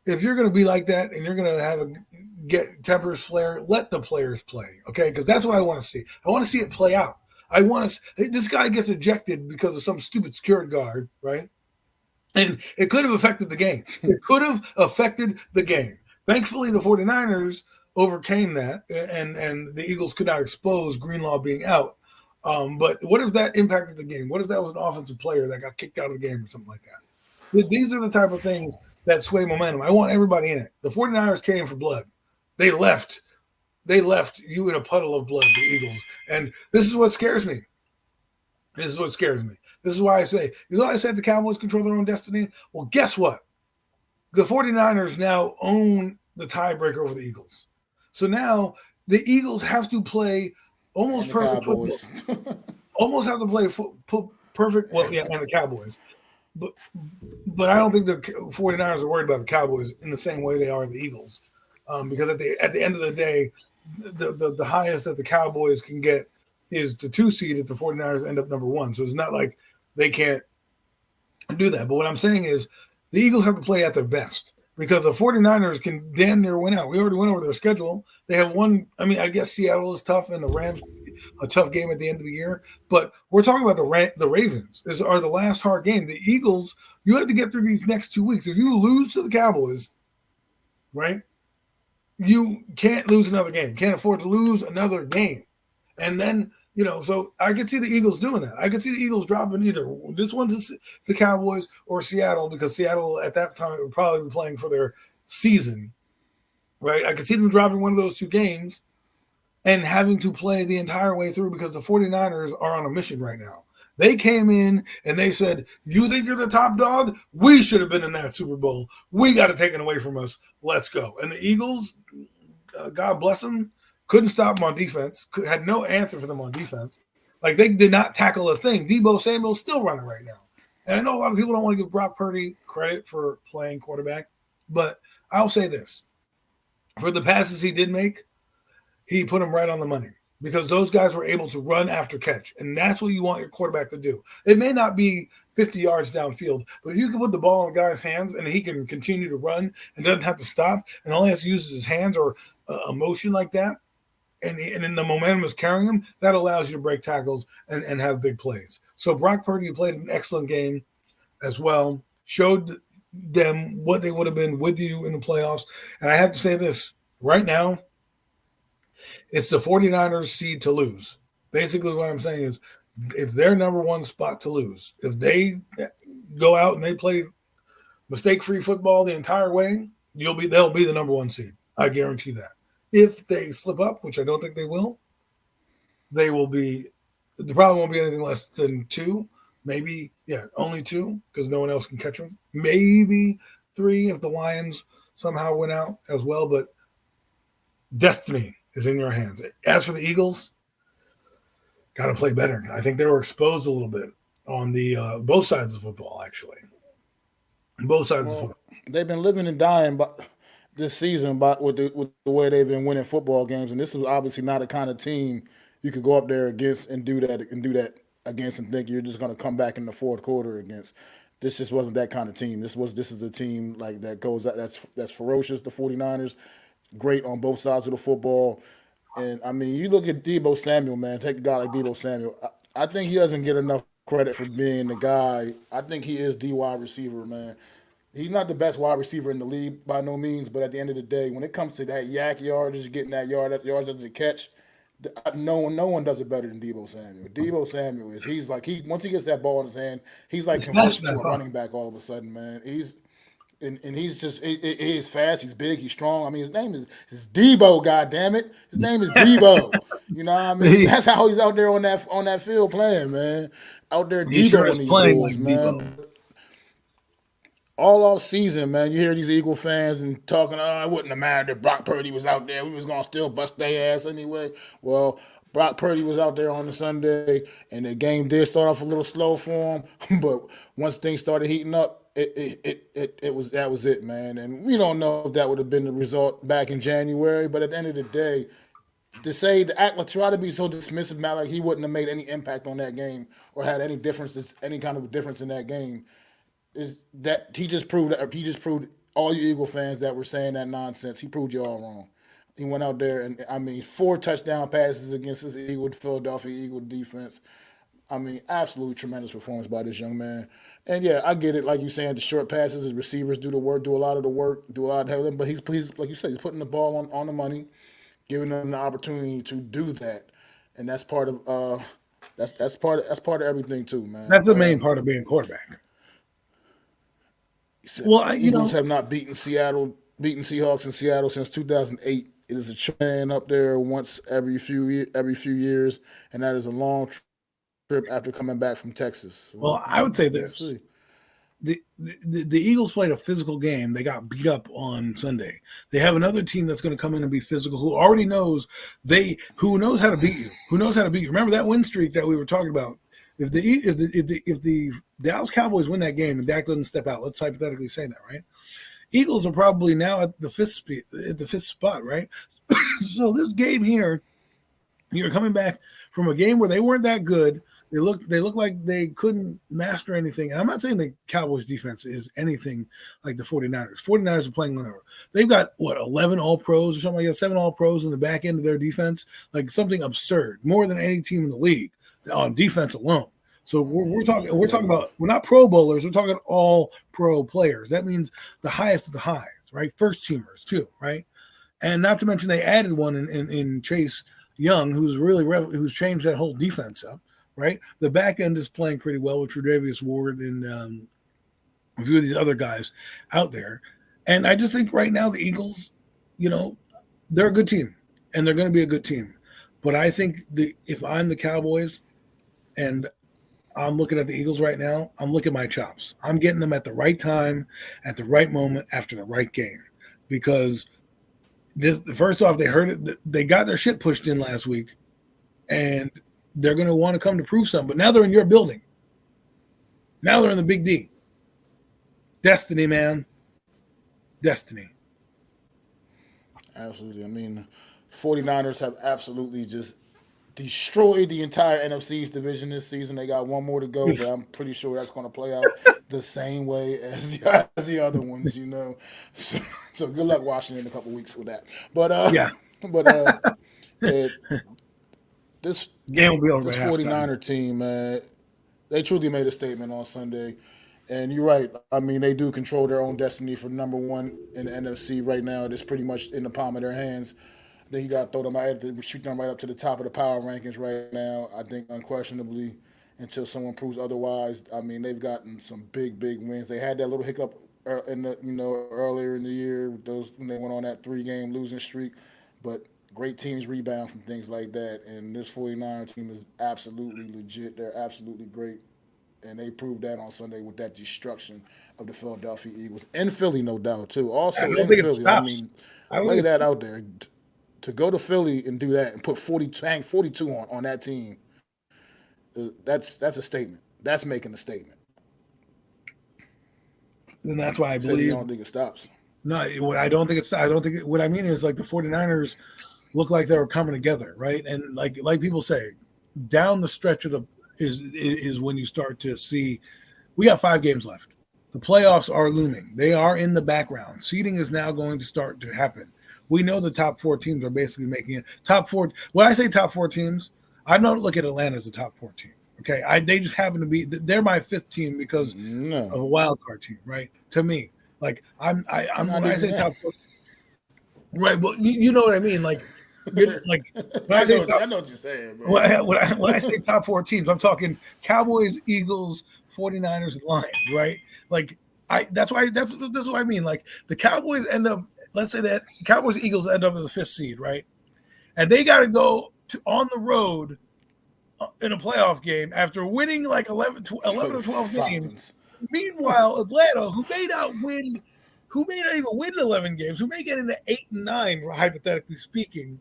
Speaker 2: if you're going to be like that and you're going to get tempers flare, let the players play, okay? Because that's what I want to see. I want to see it play out. This guy gets ejected because of some stupid security guard, right? And it could have affected the game. It could have affected the game. Thankfully, the 49ers overcame that, and the Eagles could not expose Greenlaw being out. But what if that impacted the game? What if that was an offensive player that got kicked out of the game or something like that? These are the type of things that sway momentum. I want everybody in it. The 49ers came for blood. They left you in a puddle of blood, the Eagles. And this is what scares me. This is why I say, I said the Cowboys control their own destiny? Well, guess what? The 49ers now own the tiebreaker over the Eagles. So now the Eagles have to play almost perfect football. Almost have to play perfect. Well, yeah, and the Cowboys. But I don't think the 49ers are worried about the Cowboys in the same way they are the Eagles. Because at the end of the day, the highest that the Cowboys can get is the 2 seed if the 49ers end up number 1. So it's not like they can't do that. But what I'm saying is the Eagles have to play at their best because the 49ers can damn near win out. We already went over their schedule. They have one. I mean, I guess Seattle is tough and the Rams a tough game at the end of the year. But we're talking about the Ravens are the last hard game. The Eagles, you have to get through these next 2 weeks. If you lose to the Cowboys, right, you can't lose another game. Can't afford to lose another game. And then, so I could see the Eagles doing that. I could see the Eagles dropping either this one to the Cowboys or Seattle because Seattle at that time would probably be playing for their season, right? I could see them dropping one of those 2 games and having to play the entire way through because the 49ers are on a mission right now. They came in and they said, you think you're the top dog? We should have been in that Super Bowl. We got it taken away from us. Let's go. And the Eagles, God bless them, couldn't stop them on defense, had no answer for them on defense. Like, they did not tackle a thing. Debo Samuel's still running right now. And I know a lot of people don't want to give Brock Purdy credit for playing quarterback, but I'll say this. For the passes he did make, he put them right on the money because those guys were able to run after catch, and that's what you want your quarterback to do. It may not be 50 yards downfield. But if you can put the ball in a guy's hands and he can continue to run and doesn't have to stop and only has to use his hands or a motion like that, and then the momentum is carrying him, that allows you to break tackles and have big plays. So Brock Purdy played an excellent game as well, showed them what they would have been with you in the playoffs. And I have to say this, right now, it's the 49ers seed to lose. Basically what I'm saying is it's their number one spot to lose. If they go out and they play mistake-free football the entire way, they'll be the number one seed. I guarantee that. If they slip up, which I don't think they will be – the problem won't be anything less than 2, maybe, only 2 because no one else can catch them. Maybe 3 if the Lions somehow win out as well, but destiny is in your hands. As for the Eagles, got to play better. I think they were exposed a little bit on the both sides of football, actually. Both sides of football.
Speaker 1: They've been living and dying this season with the way they've been winning football games, and this is obviously not a kind of team you could go up there against and do that against and think you're just going to come back in the fourth quarter against. This just wasn't that kind of team. This is a team like that goes that's ferocious. The 49ers, great on both sides of the football. And, I mean, you look at Deebo Samuel, man. Take a guy like Deebo Samuel. I think he doesn't get enough credit for being the guy. I think he is the wide receiver, man. He's not the best wide receiver in the league by no means, but at the end of the day, when it comes to that yak yardage, getting that yards after the catch, no one does it better than Deebo Samuel. Deebo Samuel once he gets that ball in his hand, he's like converts to a running back all of a sudden, man. He's just he is fast, he's big, he's strong. I mean, his name is Debo, goddammit. His name is Debo. You know what I mean? That's how he's out there on that field playing, man. Out there Debo on these Bulls, man. Debo. All off season, man, you hear these Eagle fans and talking, it wouldn't have mattered if Brock Purdy was out there. We was going to still bust their ass anyway. Well, Brock Purdy was out there on the Sunday, and the game did start off a little slow for him. But once things started heating up, that was it, man. And we don't know if that would have been the result back in January. But at the end of the day, try to be so dismissive, man, like he wouldn't have made any impact on that game or had any kind of difference in that game. Is that he just proved all you Eagle fans that were saying that nonsense. He proved you all wrong. He went out there and 4 touchdown passes against this Philadelphia Eagle defense. I mean, absolutely tremendous performance by this young man. And yeah, I get it. Like you saying, the short passes, his receivers do a lot of the work, do a lot of healing. But he's like you said, he's putting the ball on the money, giving them the opportunity to do that, and that's part of that's part of everything too, man.
Speaker 2: That's the main part of being quarterback.
Speaker 1: Well, Eagles have not beaten Seahawks in Seattle since 2008. It is a trend up there once every few years, and that is a long trip after coming back from Texas.
Speaker 2: Well, I would say this: the Eagles played a physical game. They got beat up on Sunday. They have another team that's going to come in and be physical, who already knows who knows how to beat you. Who knows how to beat you? Remember that win streak that we were talking about? If the Dallas Cowboys win that game and Dak doesn't step out, let's hypothetically say that, right? Eagles are probably now at the fifth spot, right? So this game here, you're coming back from a game where they weren't that good. They look like they couldn't master anything. And I'm not saying the Cowboys defense is anything like the 49ers. 49ers are playing whatever. They've got 11 all-pros or something like that, 7 all-pros in the back end of their defense, like something absurd, more than any team in the league on defense alone. So we're talking about, we're not Pro Bowlers, we're talking all pro players. That means the highest of the highs, right? First teamers too, right? And not to mention they added one in Chase Young, who's changed that whole defense up, right? The back end is playing pretty well with Tre'Davious Ward and a few of these other guys out there. And I just think right now the Eagles, they're a good team and they're going to be a good team. But I think if I'm the Cowboys and I'm looking at the Eagles right now, I'm looking at my chops. I'm getting them at the right time, at the right moment, after the right game. Because first off, they got their shit pushed in last week, and they're going to want to come to prove something. But now they're in your building. Now they're in the Big D. Destiny, man. Destiny.
Speaker 1: Absolutely. I mean, 49ers have absolutely just destroyed the entire NFC East division this season. They got one more to go, but I'm pretty sure that's going to play out the same way as the other ones, you know. So good luck Washington in a couple weeks with that. But
Speaker 2: Yeah,
Speaker 1: but yeah, this
Speaker 2: game will be over
Speaker 1: this
Speaker 2: at halftime.
Speaker 1: 49er team, man, they truly made a statement on Sunday. And you're right. I mean, they do control their own destiny for number one in the NFC right now. It's pretty much in the palm of their hands. Then you got to throw them out, shoot them right up to the top of the power rankings right now. I think unquestionably, until someone proves otherwise. I mean, they've gotten some big wins. They had that little hiccup in the earlier in the year with those when they went on that 3-game losing streak, but great teams rebound from things like that. And this 49 team is absolutely legit. They're absolutely great. And they proved that on Sunday with that destruction of the Philadelphia Eagles in Philly, no doubt too.
Speaker 2: I
Speaker 1: Also
Speaker 2: don't
Speaker 1: in
Speaker 2: think it
Speaker 1: Philly, I
Speaker 2: stops.
Speaker 1: mean,
Speaker 2: I don't
Speaker 1: lay
Speaker 2: think it
Speaker 1: that
Speaker 2: stops.
Speaker 1: out there to go to Philly and do that and put 42 on that team. That's a statement. That's making a statement.
Speaker 2: And that's why I
Speaker 1: You said you
Speaker 2: believe.
Speaker 1: don't think it stops.
Speaker 2: No, what I don't think it's. I don't think. What I mean is like the 49ers look like they were coming together, right? And like people say, down the stretch of the is when you start to see we got 5 games left. The playoffs are looming. They are in the background. Seeding is now going to start to happen. We know the top 4 teams are basically making it. Top 4. When I say top 4 teams, I don't look at Atlanta as a top 4 team. Okay, they just happen to be. They're my 5th team because of
Speaker 1: No,
Speaker 2: a wild card team, right? To me, like I'm
Speaker 1: not
Speaker 2: when I
Speaker 1: even
Speaker 2: say
Speaker 1: that.
Speaker 2: top 4, right? Well, you know what I mean. Like when I say top,
Speaker 1: I know what you're saying, man.
Speaker 2: when I say top 4 teams, I'm talking Cowboys, Eagles, 49ers, and Lions, right? Like that's what I mean. Like the Cowboys end up, let's say that Cowboys, Eagles end up as the 5th seed, right? And they got to go on the road in a playoff game after winning like 11 or 12 games.
Speaker 1: Falcons.
Speaker 2: Meanwhile, Atlanta, who may not even win 11 games, who may get into 8 and 9, hypothetically speaking,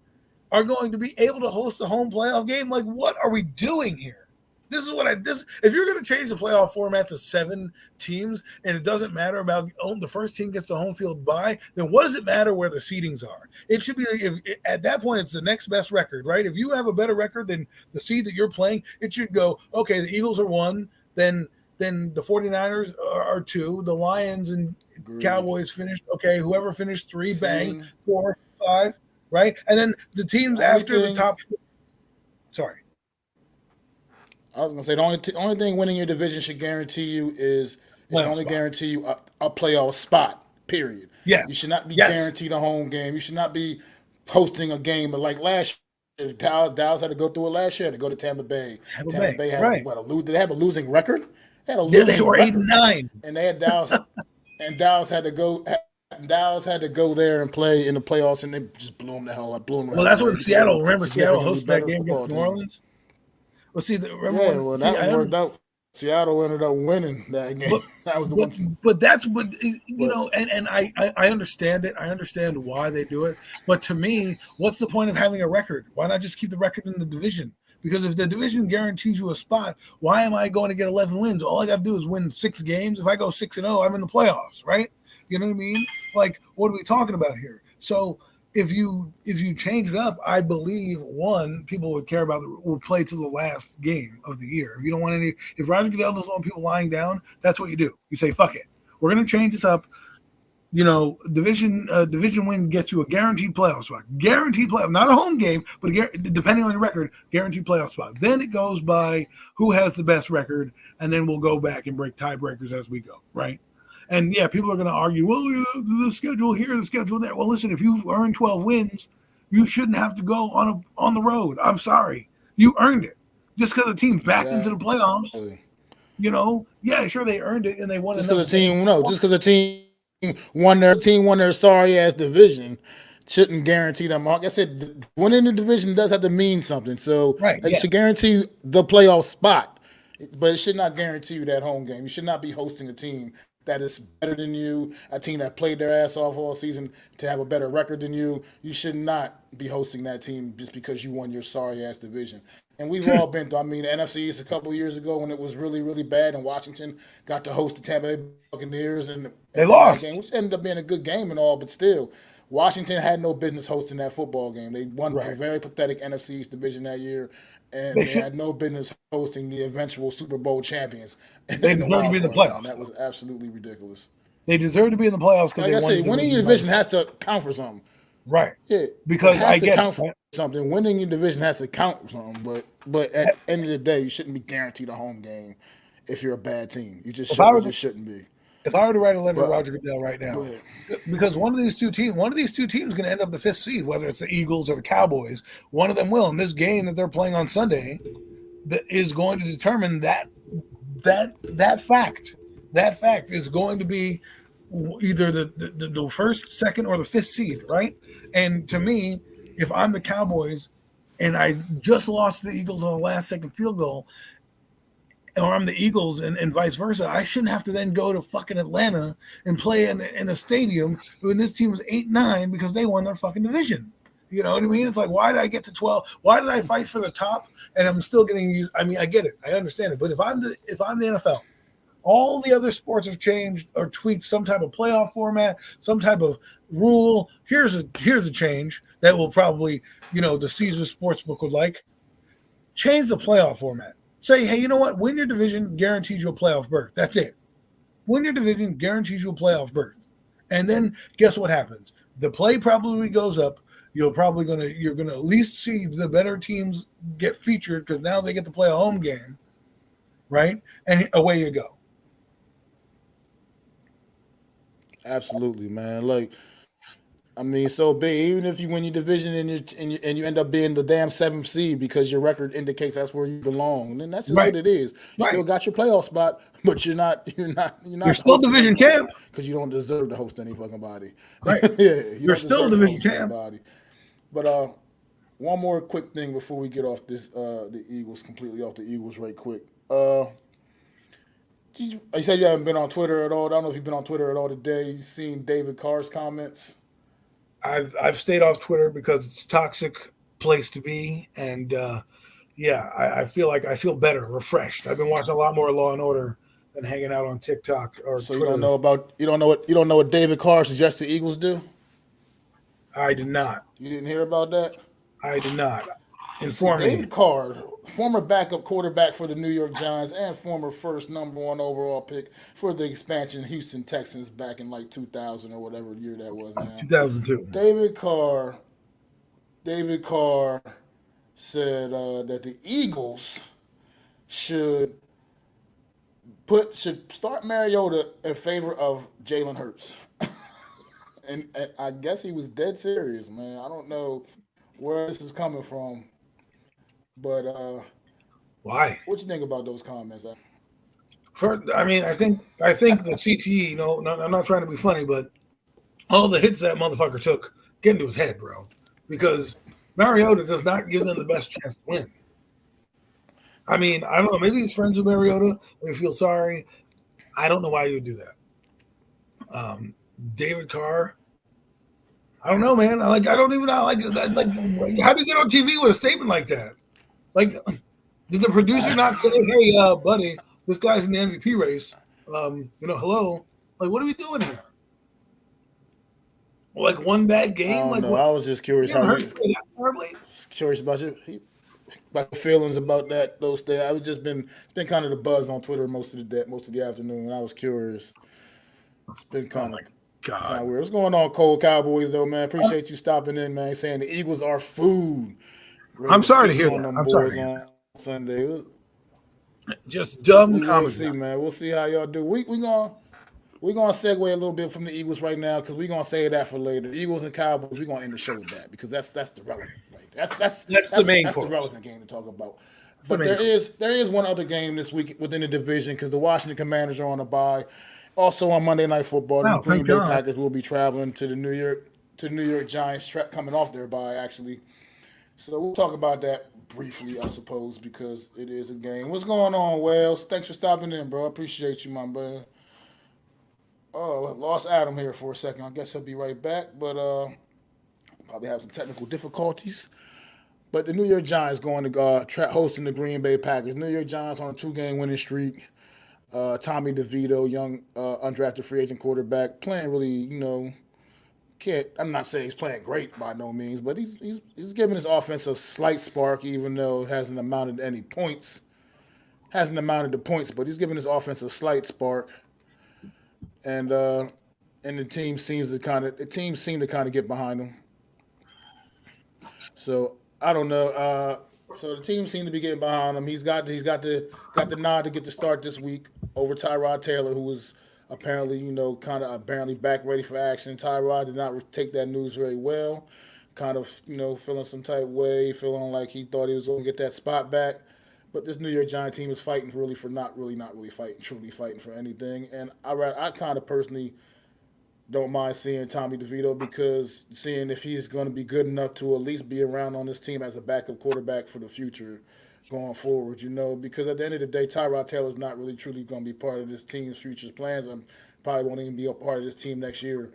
Speaker 2: are going to be able to host a home playoff game. Like, what are we doing here? This is what if you're going to change the playoff format to 7 teams and it doesn't matter about the first team gets the home field bye, then what does it matter where the seedings are? It should be at that point it's the next best record, right? If you have a better record than the seed that you're playing, it should go, okay, the Eagles are 1, then the 49ers are 2, the Lions and
Speaker 1: Agreed.
Speaker 2: Cowboys finished, okay, whoever finished 3, bang,
Speaker 1: Seeding.
Speaker 2: 4, 5, right? And then the
Speaker 1: The
Speaker 2: teams
Speaker 1: only
Speaker 2: after the
Speaker 1: thing
Speaker 2: top, sorry.
Speaker 1: I was gonna say the only thing winning your division should guarantee you is it should
Speaker 2: Playoff
Speaker 1: only
Speaker 2: spot.
Speaker 1: guarantee you a playoff spot. Period. You
Speaker 2: Yes.
Speaker 1: should not be
Speaker 2: Yes.
Speaker 1: guaranteed a home game. You should not be hosting a game. But like last year, Dallas had to go through it last year. To go to Tampa Bay.
Speaker 2: Tampa
Speaker 1: Tampa
Speaker 2: Bay.
Speaker 1: Bay had
Speaker 2: Right.
Speaker 1: did they have a losing record? They had a
Speaker 2: Yeah, they
Speaker 1: losing
Speaker 2: were 8 and
Speaker 1: record,
Speaker 2: 9.
Speaker 1: and they had Dallas, and Dallas had to go. Dallas had to go there and play in the playoffs, and they just blew them the
Speaker 2: Well,
Speaker 1: hell
Speaker 2: that's
Speaker 1: away
Speaker 2: when
Speaker 1: because they had
Speaker 2: Seattle,
Speaker 1: a
Speaker 2: remember Seattle
Speaker 1: significantly
Speaker 2: hosted that
Speaker 1: better
Speaker 2: game against
Speaker 1: football
Speaker 2: New
Speaker 1: team.
Speaker 2: Orleans? Well, see, remember
Speaker 1: Yeah,
Speaker 2: when,
Speaker 1: well,
Speaker 2: see,
Speaker 1: that
Speaker 2: I
Speaker 1: one worked
Speaker 2: understand.
Speaker 1: out. Seattle ended up winning that game.
Speaker 2: But
Speaker 1: That was the
Speaker 2: but
Speaker 1: one.
Speaker 2: but that's what
Speaker 1: But
Speaker 2: and I understand it. I understand why they do it. But to me, what's the point of having a record? Why not just keep the record in the division? Because if the division guarantees you a spot, why am I going to get 11 wins? All I got to do is win 6 games. If I go 6-0, I'm in the playoffs, right? You know what I mean? Like, what are we talking about here? So if you change it up, I believe people would care about would play to the last game of the year. If you don't want if Roger Goodell doesn't want people lying down, that's what you do. You say, fuck it, we're going to change this up. Division win gets you a guaranteed playoff spot. Guaranteed playoff, not a home game, but depending on your record, guaranteed playoff spot. Then it goes by who has the best record, and then we'll go back and break tiebreakers as we go, right? And yeah, people are going to argue, well, the schedule here, the schedule there. Well, listen, if you've earned 12 wins, you shouldn't have to go on the road. I'm sorry, you earned it. Just because the team backed into the playoffs,
Speaker 1: exactly.
Speaker 2: yeah, sure they earned it and they won
Speaker 1: Just because
Speaker 2: enough
Speaker 1: the
Speaker 2: games.
Speaker 1: team, no, just because the team won their sorry ass division, shouldn't guarantee them. Like I said, winning the division does have to mean something. So
Speaker 2: Right?
Speaker 1: it
Speaker 2: Yeah.
Speaker 1: should guarantee you the playoff spot, but it should not guarantee you that home game. You should not be hosting a team that is better than you, a team that played their ass off all season to have a better record than you. You should not be hosting that team just because you won your sorry ass division. And we've all been through. I mean, the NFC East a couple years ago when it was really, really bad, and Washington got to host the Tampa Bay Buccaneers
Speaker 2: They
Speaker 1: in that game,
Speaker 2: lost.
Speaker 1: which ended up being a good game and all, but still, Washington had no business hosting that football game. They won a
Speaker 2: Right.
Speaker 1: very pathetic NFC East division that year, and
Speaker 2: They
Speaker 1: they
Speaker 2: should.
Speaker 1: had no business hosting the eventual Super Bowl champions
Speaker 2: They
Speaker 1: in the
Speaker 2: deserve to be
Speaker 1: wild
Speaker 2: in the
Speaker 1: card round.
Speaker 2: playoffs,
Speaker 1: That
Speaker 2: though.
Speaker 1: was absolutely ridiculous.
Speaker 2: They deserve to be in the playoffs because
Speaker 1: Like
Speaker 2: they
Speaker 1: I
Speaker 2: won the
Speaker 1: said, winning your
Speaker 2: division last
Speaker 1: division
Speaker 2: year.
Speaker 1: has to count for something.
Speaker 2: Right.
Speaker 1: Yeah, it
Speaker 2: Because
Speaker 1: has
Speaker 2: I
Speaker 1: to
Speaker 2: get it.
Speaker 1: count for
Speaker 2: Right?
Speaker 1: something. Winning your division has to count for something. But at the end of the day, you shouldn't be guaranteed a home game if you're a bad team. You just
Speaker 2: If I
Speaker 1: should. It
Speaker 2: were to,
Speaker 1: just shouldn't be.
Speaker 2: if I were to write a letter to
Speaker 1: But
Speaker 2: Roger Goodell right
Speaker 1: go
Speaker 2: now,
Speaker 1: ahead.
Speaker 2: because one of these two teams is going to end up the fifth seed, whether it's the Eagles or the Cowboys. One of them will. And this game that they're playing on Sunday that is going to determine that fact. That fact is going to be either the first, second, or the fifth seed, right? And to me, if I'm the Cowboys and I just lost to the Eagles on the last second field goal, or I'm the Eagles and vice versa, I shouldn't have to then go to fucking Atlanta and play in a stadium when this team was 8-9 because they won their fucking division. You know what I mean? It's like, why did I get to 12? Why did I fight for the top and I'm still getting used? I mean, I get it. I understand it. But if I'm the NFL, all the other sports have changed or tweaked some type of playoff format, some type of rule. Here's a change that will probably, the Caesar Sportsbook would like. Change the playoff format. Say, hey, you know what? Win your division guarantees you a playoff berth. That's it. Win your division guarantees you a playoff berth. And then guess what happens? The play probably goes up. You're gonna at least see the better teams get featured because now they get to play a home game, right? And away you go.
Speaker 1: Absolutely, man. Like I mean, so big. Even if you win your division and you end up being the damn seventh seed because your record indicates that's where you belong, then that's just
Speaker 2: Right.
Speaker 1: what it is. You still
Speaker 2: Right.
Speaker 1: got your playoff spot, but you're
Speaker 2: You're
Speaker 1: not
Speaker 2: still
Speaker 1: hosting
Speaker 2: division
Speaker 1: anybody
Speaker 2: champ.
Speaker 1: because you don't deserve to host any fucking body.
Speaker 2: Right.
Speaker 1: Yeah, you
Speaker 2: You're
Speaker 1: don't
Speaker 2: still
Speaker 1: deserve to
Speaker 2: division
Speaker 1: host
Speaker 2: champ.
Speaker 1: anybody. But one more quick thing before we get off this the Eagles completely off the Eagles right quick. You said you haven't been on Twitter at all. I don't know if you've been on Twitter at all today. You seen David Carr's comments?
Speaker 2: I've stayed off Twitter because it's a toxic place to be, and yeah, I feel like I feel better, refreshed. I've been watching a lot more Law and Order than hanging out on TikTok or
Speaker 1: So you don't
Speaker 2: Twitter.
Speaker 1: know about you don't know what David Carr suggests the Eagles do?
Speaker 2: I did not.
Speaker 1: You didn't hear about that?
Speaker 2: I did not.
Speaker 1: See,
Speaker 2: Inform me.
Speaker 1: David Carr, former backup quarterback for the New York Giants and former first number one overall pick for the expansion Houston Texans back in like 2000 or whatever year that was now.
Speaker 2: 2002.
Speaker 1: David Carr, David Carr said that the Eagles should should start Mariota in favor of Jalen Hurts. And I guess he was dead serious, man. I don't know where this is coming from, but
Speaker 2: Why?
Speaker 1: what you think about those comments?
Speaker 2: I mean, I think the CTE. I'm not trying to be funny, but all the hits that motherfucker took get into his head, bro. Because Mariota does not give them the best chance to win. I mean, I don't know. Maybe he's friends with Mariota. Maybe feel sorry. I don't know why you would do that. David Carr. I don't know, man. I don't even know. How do you get on TV with a statement like that? Like, did the producer not say, "Hey, buddy, this guy's in the MVP race"? Hello. Like, what are we doing here? Like one bad
Speaker 1: I
Speaker 2: game?
Speaker 1: don't
Speaker 2: Like
Speaker 1: know.
Speaker 2: what?
Speaker 1: I was just curious
Speaker 2: You ever
Speaker 1: how
Speaker 2: heard
Speaker 1: you
Speaker 2: play that horribly?
Speaker 1: curious about about your feelings about those things. I was just been it's been kind of the buzz on Twitter most of the day, most of the afternoon. I was curious. It's been
Speaker 2: Oh
Speaker 1: kind
Speaker 2: my
Speaker 1: of
Speaker 2: god!
Speaker 1: weird. What's going on, Cold Cowboys though, man? Appreciate you stopping in, man. Saying the Eagles are food. Ready
Speaker 2: I'm
Speaker 1: to
Speaker 2: sorry to
Speaker 1: feast
Speaker 2: hear
Speaker 1: on
Speaker 2: that.
Speaker 1: them
Speaker 2: I'm sorry to
Speaker 1: boys
Speaker 2: hear
Speaker 1: on Sunday.
Speaker 2: that. Just dumb
Speaker 1: We will
Speaker 2: comedy.
Speaker 1: see, man. We'll see how y'all do. We gonna segue a little bit from the Eagles right now because we gonna save that for later. Eagles and Cowboys. We gonna end the show with that because that's the relevant. Right?
Speaker 2: That's the main
Speaker 1: That's the
Speaker 2: course.
Speaker 1: relevant game to talk about.
Speaker 2: That's the
Speaker 1: But
Speaker 2: main course.
Speaker 1: there is one other game this week within the division because the Washington Commanders are on a bye. Also on Monday Night Football, the
Speaker 2: Wow,
Speaker 1: Green
Speaker 2: thank
Speaker 1: Bay
Speaker 2: God.
Speaker 1: Packers will be traveling to the New York Giants, coming off their bye actually. So we'll talk about that briefly, I suppose, because it is a game. What's going on, Wells? Thanks for stopping in, bro. I appreciate you, my brother. Oh, lost Adam here for a second. I guess he'll be right back, but probably have some technical difficulties. But the New York Giants going to hosting the Green Bay Packers. New York Giants on a 2-game winning streak. Tommy DeVito, young undrafted free agent quarterback, playing really, can't. I'm not saying he's playing great by no means, but he's giving his offense a slight spark, even though it hasn't amounted to any points. Hasn't amounted to points, but he's giving his offense a slight spark, and uh, and the team seem to kind of get behind him. So I don't know. So the team seemed to be getting behind him. He's got the nod to get the start this week over Tyrod Taylor, who was apparently kind of apparently back ready for action. Tyrod did not take that news very well. Kind of feeling some type way, feeling like he thought he was going to get that spot back. But this New York Giant team is fighting really for not really fighting, truly fighting for anything. And I kind of personally don't mind seeing Tommy DeVito because seeing if he's going to be good enough to at least be around on this team as a backup quarterback for the future going forward, because at the end of the day, Tyrod Taylor's not really truly going to be part of this team's future plans and probably won't even be a part of this team next year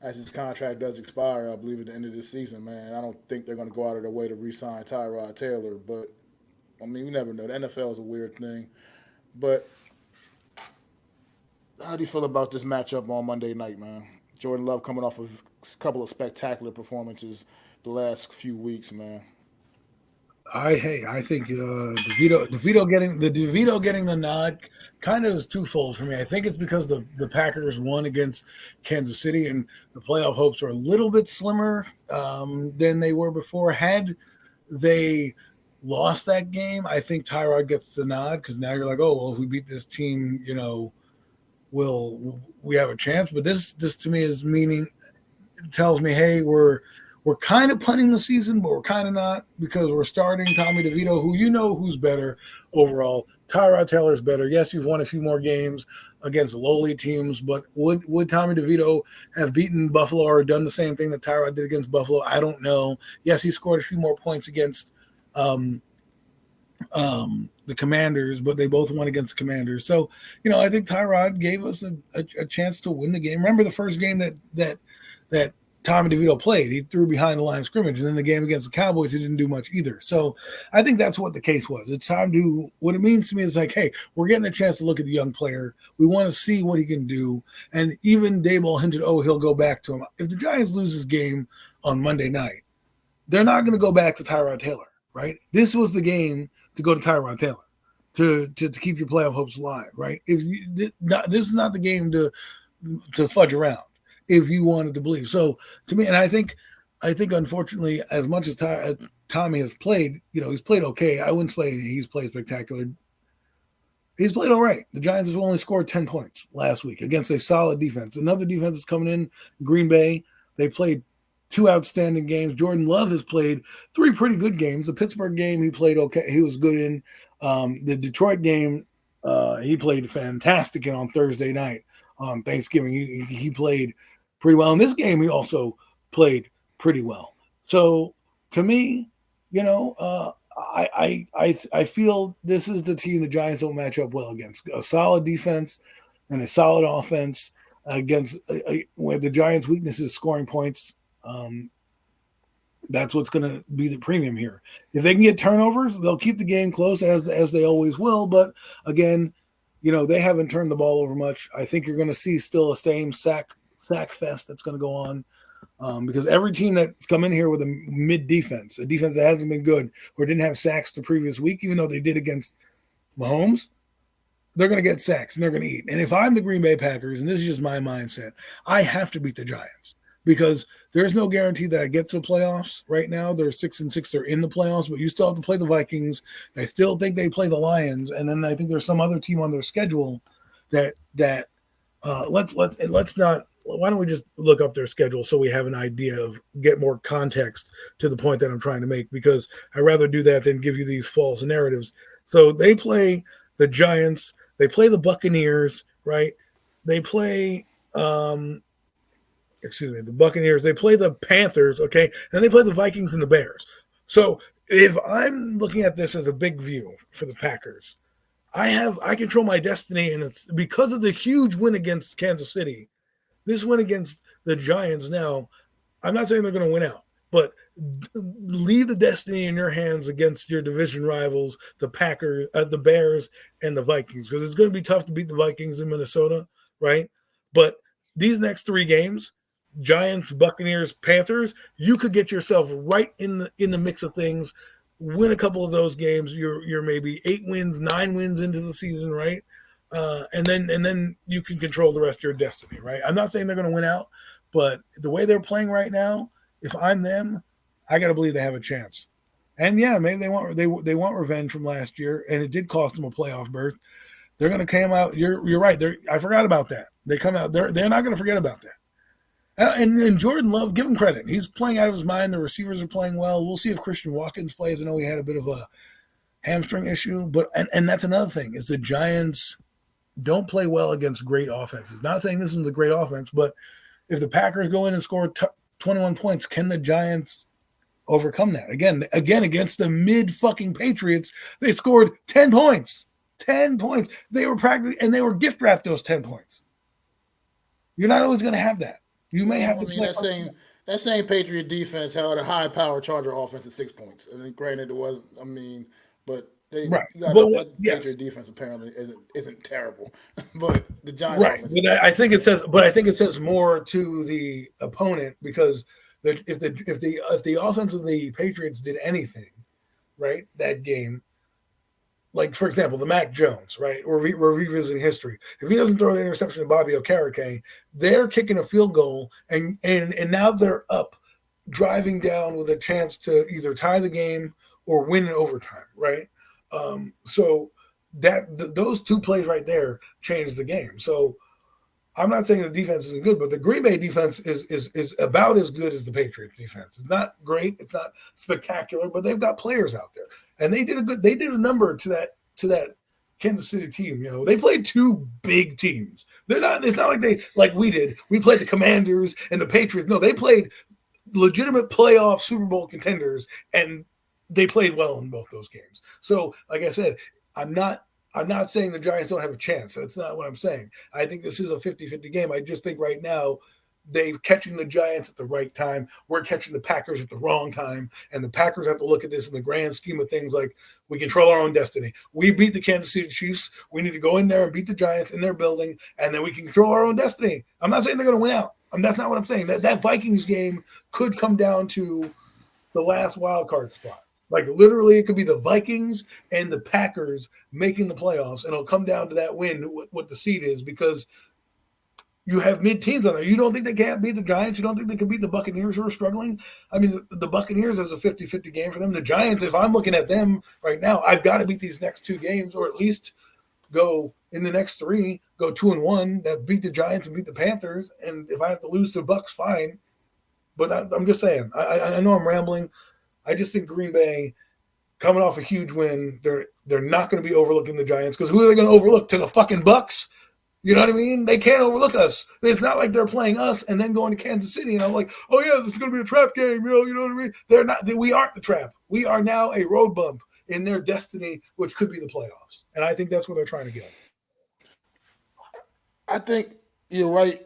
Speaker 1: as his contract does expire, I believe, at the end of this season, man. I don't think they're going to go out of their way to re-sign Tyrod Taylor, but, I mean, we never know. The NFL is a weird thing. But how do you feel about this matchup on Monday night, man? Jordan Love coming off of a couple of spectacular performances the last few weeks, man.
Speaker 2: I think DeVito getting the nod kind of is twofold for me. I think it's because the Packers won against Kansas City and the playoff hopes are a little bit slimmer than they were before. Had they lost that game, I think Tyrod gets the nod because now you're like, oh well, if we beat this team, we have a chance. But this to me is meaning tells me, hey, we're kind of punting the season, but we're kind of not because we're starting Tommy DeVito, who's better overall. Tyrod Taylor's better. Yes, you've won a few more games against lowly teams, but would Tommy DeVito have beaten Buffalo or done the same thing that Tyrod did against Buffalo? I don't know. Yes, he scored a few more points against the Commanders, but they both won against the Commanders. So, I think Tyrod gave us a chance to win the game. Remember the first game that Tommy DeVito played. He threw behind the line of scrimmage, and then the game against the Cowboys, he didn't do much either. So I think that's what the case was. It's time to – what it means to me is like, hey, we're getting a chance to look at the young player. We want to see what he can do. And even Daboll hinted, he'll go back to him. If the Giants lose this game on Monday night, they're not going to go back to Tyrod Taylor, right? This was the game to go to Tyrod Taylor to keep your playoff hopes alive, right? This is not the game to fudge around if you wanted to believe. So to me, and I think unfortunately, as much as Tommy has played, he's played okay. I wouldn't say he's played spectacular. He's played all right. The Giants have only scored 10 points last week against a solid defense. Another defense is coming in, Green Bay. They played 2 outstanding games. Jordan Love has played 3 pretty good games. The Pittsburgh game, he played okay. He was good in. The Detroit game, he played fantastic in on Thursday night on Thanksgiving. He played pretty well. In this game, he also played pretty well. So to me, I feel this is the team the Giants don't match up well against. A solid defense and a solid offense against where the Giants' weakness is scoring points. That's what's going to be the premium here. If they can get turnovers, they'll keep the game close as they always will. But again, they haven't turned the ball over much. I think you're going to see still a same sack fest that's going to go on because every team that's come in here with a mid defense, a defense that hasn't been good or didn't have sacks the previous week, even though they did against Mahomes, they're going to get sacks and they're going to eat. And if I'm the Green Bay Packers, and this is just my mindset, I have to beat the Giants because there's no guarantee that I get to the playoffs right now. They're 6-6. They're in the playoffs, but you still have to play the Vikings. I still think they play the Lions. And then I think there's some other team on their schedule that let's not. Why don't we just look up their schedule so we have an idea of get more context to the point that I'm trying to make, because I'd rather do that than give you these false narratives. So they play the Giants, they play the Buccaneers, right? They play the Buccaneers, they play the Panthers, okay? And they play the Vikings and the Bears. So if I'm looking at this as a big view for the Packers, I control my destiny, and it's because of the huge win against Kansas City. This win against the Giants now, I'm not saying they're going to win out, but leave the destiny in your hands against your division rivals, the Packers, the Bears, and the Vikings, because it's going to be tough to beat the Vikings in Minnesota, right? But these next three games, Giants, Buccaneers, Panthers, you could get yourself right in the mix of things. Win a couple of those games, you're maybe 8 wins, 9 wins into the season, right? And then you can control the rest of your destiny, right? I'm not saying they're going to win out, but the way they're playing right now, if I'm them, I got to believe they have a chance. And yeah, maybe they want revenge from last year, and it did cost them a playoff berth. They're going to come out. You're right. I forgot about that. They come out. They're not going to forget about that. And Jordan Love, give him credit. He's playing out of his mind. The receivers are playing well. We'll see if Christian Watkins plays. I know he had a bit of a hamstring issue, but and that's another thing is the Giants don't play well against great offenses. Not saying this one's a great offense, but if the Packers go in and score 21 points, can the Giants overcome that? Again, against the mid fucking Patriots, they scored 10 points. 10 points. They were practically, and they were gift wrapped those 10 points. You're not always going to have that. You may have to play.
Speaker 1: That same Patriot defense held a high power Charger offense at 6 points. And granted, it was. But
Speaker 2: right.
Speaker 1: That Patriot defense apparently isn't terrible. But the Giants offense.
Speaker 2: But I think it says more to the opponent because if the offense of the Patriots did anything, right, that game. Like, for example, the Mac Jones, right? We're revisiting history. If he doesn't throw the interception to Bobby Okereke, they're kicking a field goal, and now they're up, driving down with a chance to either tie the game or win in overtime, right? So those two plays right there changed the game. So I'm not saying the defense isn't good, but the Green Bay defense is about as good as the Patriots defense. It's not great, it's not spectacular, but they've got players out there, and they did a number to that Kansas City team. You know, they played two big teams. It's not like we did. We played the Commanders and the Patriots. No, they played legitimate playoff Super Bowl contenders, and they played well in both those games. So, like I said, I'm not saying the Giants don't have a chance. That's not what I'm saying. I think this is a 50-50 game. I just think right now they're catching the Giants at the right time. We're catching the Packers at the wrong time. And the Packers have to look at this in the grand scheme of things like we control our own destiny. We beat the Kansas City Chiefs. We need to go in there and beat the Giants in their building, and then we can control our own destiny. I'm not saying they're going to win out. That's not what I'm saying. That Vikings game could come down to the last wild card spot. Like literally, it could be the Vikings and the Packers making the playoffs, and it'll come down to that win, what the seed is, because you have mid teams on there. You don't think they can't beat the Giants? You don't think they can beat the Buccaneers who are struggling? I mean, the Buccaneers is a 50-50 game for them. The Giants, if I'm looking at them right now, I've got to beat these next two games, or at least go in the next three, go 2-1, that beat the Giants and beat the Panthers. And if I have to lose to Bucks, fine. But I'm just saying, I know I'm rambling. I just think Green Bay, coming off a huge win, they're not going to be overlooking the Giants, because who are they going to overlook? To the fucking Bucks? You know what I mean? They can't overlook us. It's not like they're playing us and then going to Kansas City and I'm like, oh yeah, this is going to be a trap game. You know what I mean? They're not. We aren't the trap. We are now a road bump in their destiny, which could be the playoffs. And I think that's what they're trying to get.
Speaker 1: I think you're right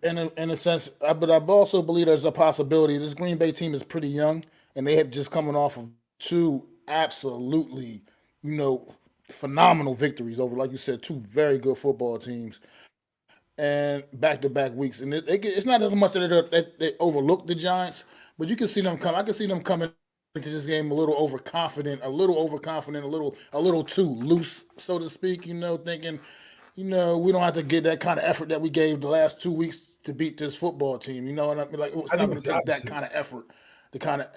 Speaker 1: in a sense, but I also believe there's a possibility. This Green Bay team is pretty young, and they have just coming off of two absolutely, phenomenal victories over, like you said, two very good football teams, and back-to-back weeks. And it's not as much that they overlook the Giants, but you can see them come. I can see them coming into this game a little overconfident, a little too loose, so to speak. Thinking, we don't have to get that kind of effort that we gave the last 2 weeks to beat this football team. You know what I mean? Like, it's not going to take that kind of effort, the kind of.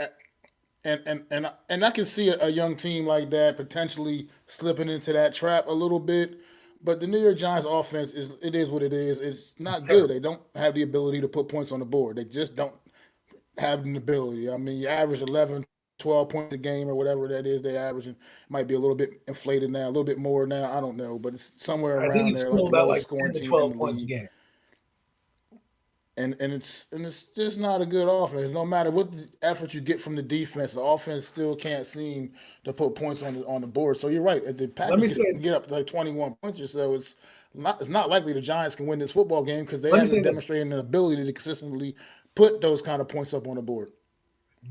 Speaker 1: And I can see a young team like that potentially slipping into that trap a little bit. But the New York Giants offense is what it is. It's not good. They don't have the ability to put points on the board. They just don't have an ability. I mean, you average 11, 12 points a game or whatever that is they're averaging. Might be a little bit inflated now, a little bit more now. I don't know. But it's somewhere around there, like the lowest scoring team in the league. Game. And it's just not a good offense. No matter what effort you get from the defense, the offense still can't seem to put points on the board. So you're right. If the Packers can get up to like 21 points or so, it's not likely the Giants can win this football game because they haven't demonstrated an ability to consistently put those kind of points up on the board.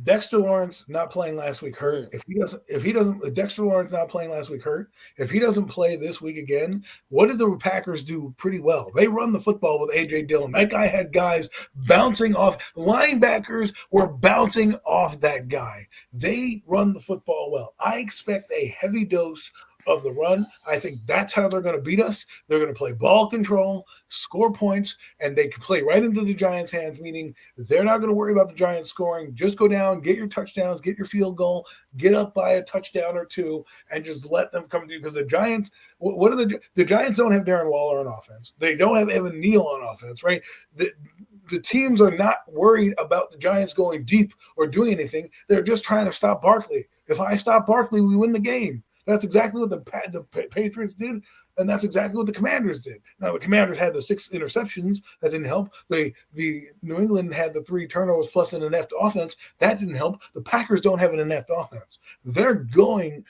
Speaker 2: Dexter Lawrence not playing last week hurt.
Speaker 1: Yeah.
Speaker 2: If Dexter Lawrence not playing last week hurt. If he doesn't play this week again, what did the Packers do pretty well? They run the football with AJ Dillon. That guy had guys bouncing off. Linebackers were bouncing off that guy. They run the football well. I expect a heavy dose of the run. I think that's how they're going to beat us. They're going to play ball control, score points, and they can play right into the Giants' hands, meaning they're not going to worry about the Giants scoring. Just go down, get your touchdowns, get your field goal, get up by a touchdown or two, and just let them come to you. Because the Giants, what are the Giants don't have Darren Waller on offense. They don't have Evan Neal on offense, right? The teams are not worried about the Giants going deep or doing anything. They're just trying to stop Barkley. If I stop Barkley, we win the game. That's exactly what the Patriots did, and that's exactly what the Commanders did. Now, the Commanders had the 6 interceptions. That didn't help. The New England had the 3 turnovers plus an inept offense. That didn't help. The Packers don't have an inept offense. They're going,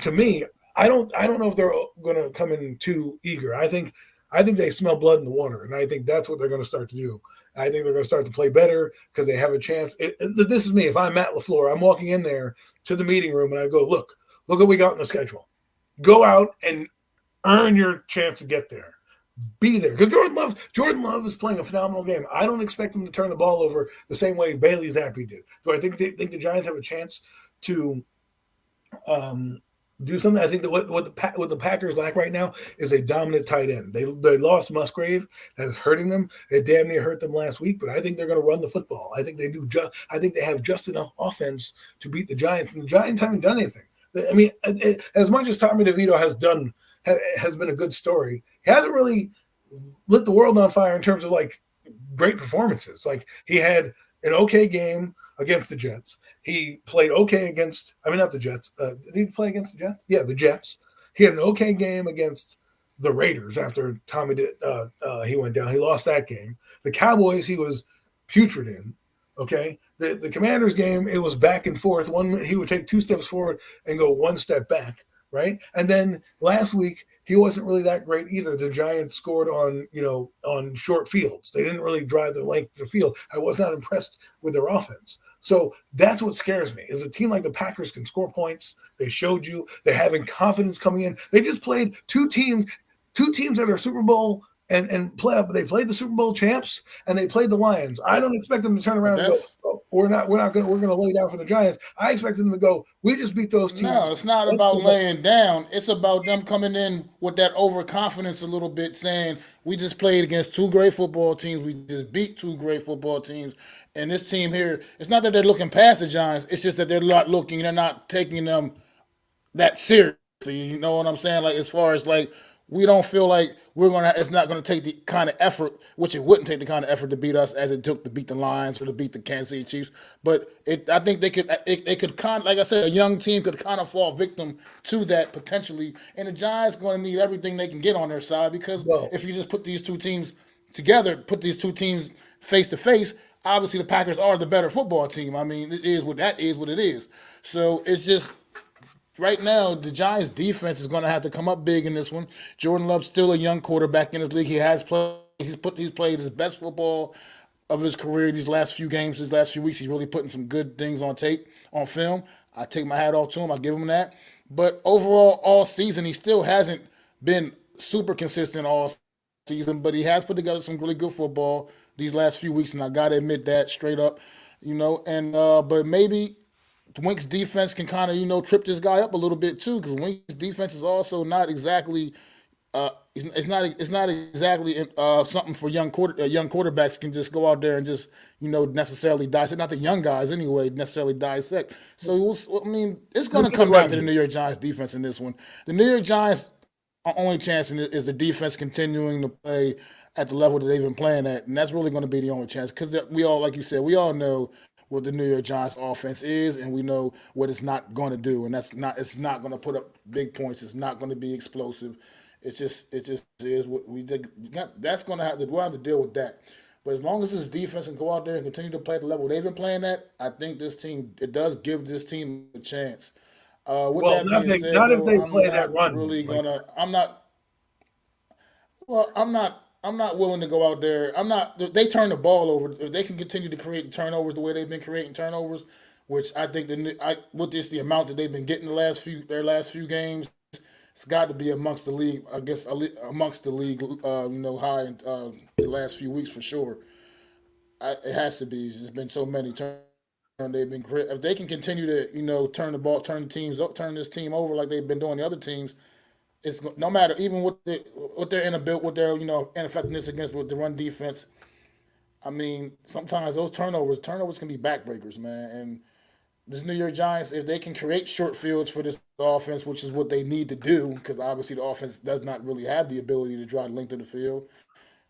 Speaker 2: to me, I don't know if they're going to come in too eager. I think they smell blood in the water, and I think that's what they're going to start to do. I think they're going to start to play better because they have a chance. This is me. If I'm Matt LaFleur, I'm walking in there to the meeting room, and I go, look what we got in the schedule. Go out and earn your chance to get there. Be there. Because Jordan Love is playing a phenomenal game. I don't expect him to turn the ball over the same way Bailey Zappi did. So I think the Giants have a chance to do something. I think that what the Packers lack right now is a dominant tight end. They lost Musgrave. That is hurting them. It damn near hurt them last week, but I think they're going to run the football. I think I think they have just enough offense to beat the Giants, and the Giants haven't done anything. I mean, as much as Tommy DeVito has been a good story, he hasn't really lit the world on fire in terms of like great performances. Like he had an okay game against the Jets. He played okay against, not the Jets. Did he play against the Jets? Yeah, the Jets. He had an okay game against the Raiders after Tommy he went down. He lost that game. The Cowboys, he was putrid in. Okay, the Commanders game, it was back and forth. He would take 2 steps forward and go 1 step back, right? And then last week he wasn't really that great either. The Giants scored on short fields. They didn't really drive the length of the field. I was not impressed with their offense. So that's what scares me. Is a team like the Packers can score points. They showed you they're having confidence coming in. They just played two teams that are Super Bowl and playoff. They played the Super Bowl champs and they played the Lions. I don't expect them to turn around and go, oh, we're going to lay down for the Giants. I expect them to go, we just beat those teams.
Speaker 1: No, it's not about laying down. It's about them coming in with that overconfidence a little bit, saying we just played against 2 great football teams. We just beat 2 great football teams. And this team here, it's not that they're looking past the Giants. It's just that they're not taking them that seriously. You know what I'm saying? Like, as far as like, we don't feel like it's not gonna take the kind of effort, which it wouldn't take the kind of effort to beat us as it took to beat the Lions or to beat the Kansas City Chiefs. But I think they could like I said, a young team could kind of fall victim to that potentially. And the Giants going to need everything they can get on their side, because if you just put these 2 teams together, put these 2 teams face to face, obviously the Packers are the better football team. I mean, it is what it is. So it's just, right now, the Giants' defense is going to have to come up big in this one. Jordan Love's still a young quarterback in this league. He has played. He's played his best football of his career these last few games, these last few weeks. He's really putting some good things on tape, on film. I take my hat off to him. I give him that. But overall, all season, he still hasn't been super consistent all season. But he has put together some really good football these last few weeks, and I got to admit that straight up. And but maybe Wink's defense can kind of trip this guy up a little bit too, because Wink's defense is also not exactly it's not exactly something for young quarterbacks can just go out there and just necessarily dissect. Not the young guys anyway necessarily dissect. So it's going to come down to the New York Giants defense in this one. The New York Giants' only chance is the defense continuing to play at the level that they've been playing at, and that's really going to be the only chance, because we all, like you said, we all know what the New York Giants offense is, and we know what it's not going to do, and it's not going to put up big points. It's not going to be explosive. It just is what we did. That's going to we'll have to deal with that. But as long as this defense can go out there and continue to play at the level they've been playing at, I think it does give this team a chance. With that being said,
Speaker 2: not if they
Speaker 1: I'm
Speaker 2: play
Speaker 1: not
Speaker 2: that run.
Speaker 1: really gonna. I'm not. Well, I'm not I'm not willing to go out there. I'm not. They turn the ball over. If they can continue to create turnovers the way they've been creating turnovers, which I think with this the amount that they've been getting their last few games, it's got to be amongst the league. I guess amongst the league, high in the last few weeks for sure. It has to be. There's been so many turn. They've been great. If they can continue to turn the ball, turn this team over like they've been doing the other teams, it's no matter even with their inability, with their ineffectiveness against with the run defense. I mean, sometimes those turnovers can be backbreakers, man. And this New York Giants, if they can create short fields for this offense, which is what they need to do, because obviously the offense does not really have the ability to drive length of the field,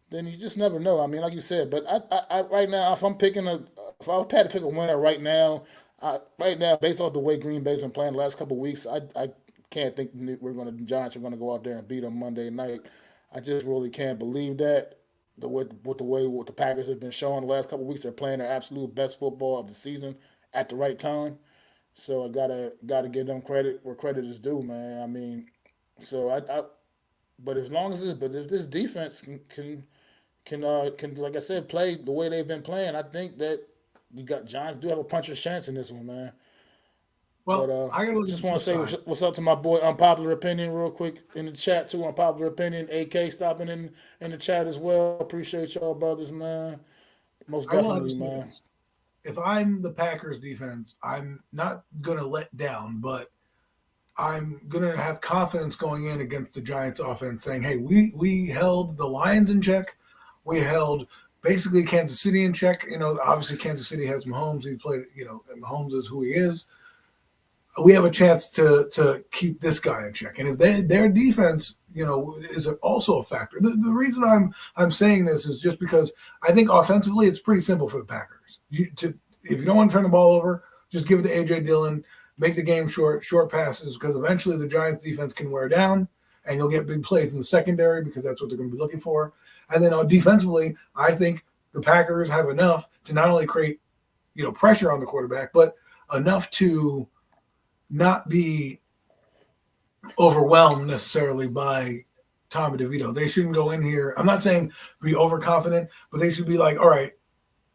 Speaker 1: then you just never know. I mean, like you said, but I right now, if I had to pick a winner right now, based off the way Green Bay's been playing the last couple of weeks, I can't think the Giants are gonna go out there and beat them Monday night. I just really can't believe that. What the Packers have been showing the last couple of weeks, they're playing their absolute best football of the season at the right time. So I gotta give them credit where credit is due, man. I mean, so but as long as if this defense can like I said play the way they've been playing, I think that you got Giants do have a puncher's chance in this one, man. But
Speaker 2: Well, I gotta look
Speaker 1: just
Speaker 2: at
Speaker 1: want
Speaker 2: the
Speaker 1: to say
Speaker 2: side.
Speaker 1: what's up to my boy Unpopular Opinion real quick in the chat too. Unpopular Opinion, AK stopping in the chat as well. Appreciate y'all brothers, man. Most
Speaker 2: I will have to
Speaker 1: definitely,
Speaker 2: say
Speaker 1: man.
Speaker 2: this: if I'm the Packers defense, I'm not gonna let down, but I'm gonna have confidence going in against the Giants offense, saying, "Hey, we held the Lions in check. We held basically Kansas City in check. Obviously Kansas City has Mahomes. He played. And Mahomes is who he is. We have a chance to keep this guy in check. And if their defense, is also a factor. The reason I'm saying this is just because I think offensively it's pretty simple for the Packers. If you don't want to turn the ball over, just give it to AJ Dillon, make the game short passes, because eventually the Giants defense can wear down and you'll get big plays in the secondary because that's what they're going to be looking for. And then defensively, I think the Packers have enough to not only create pressure on the quarterback, but enough to not be overwhelmed necessarily by Tommy DeVito. They shouldn't go in here. I'm not saying be overconfident, but they should be like, all right,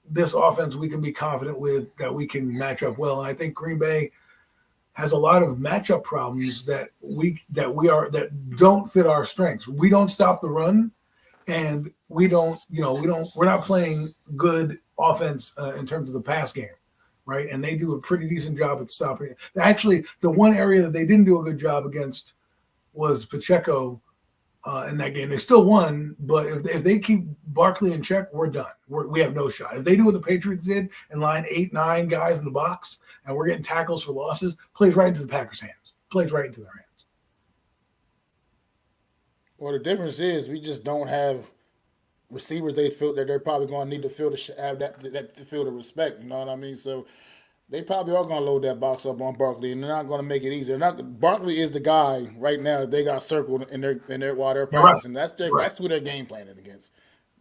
Speaker 2: this offense we can be confident with, that we can match up well. And I think Green Bay has a lot of matchup problems that don't fit our strengths. We don't stop the run, and we're not playing good offense in terms of the pass game. Right, and they do a pretty decent job at stopping it. Actually, the one area that they didn't do a good job against was Pacheco in that game. They still won, but if they keep Barkley in check, we're done. We have no shot. If they do what the Patriots did and line 8-9 guys in the box, and we're getting tackles for losses, plays right into the Packers' hands. Plays right into their hands.
Speaker 1: Well, the difference is we just don't have receivers they feel that they're probably going to need to have that to feel the respect. You know what I mean? So they probably are going to load that box up on Barkley, and they're not going to make it easier. Barkley is the guy right now that they got circled in their while they're
Speaker 2: You're right.
Speaker 1: practicing.
Speaker 2: You're right.
Speaker 1: That's who they're game planning against.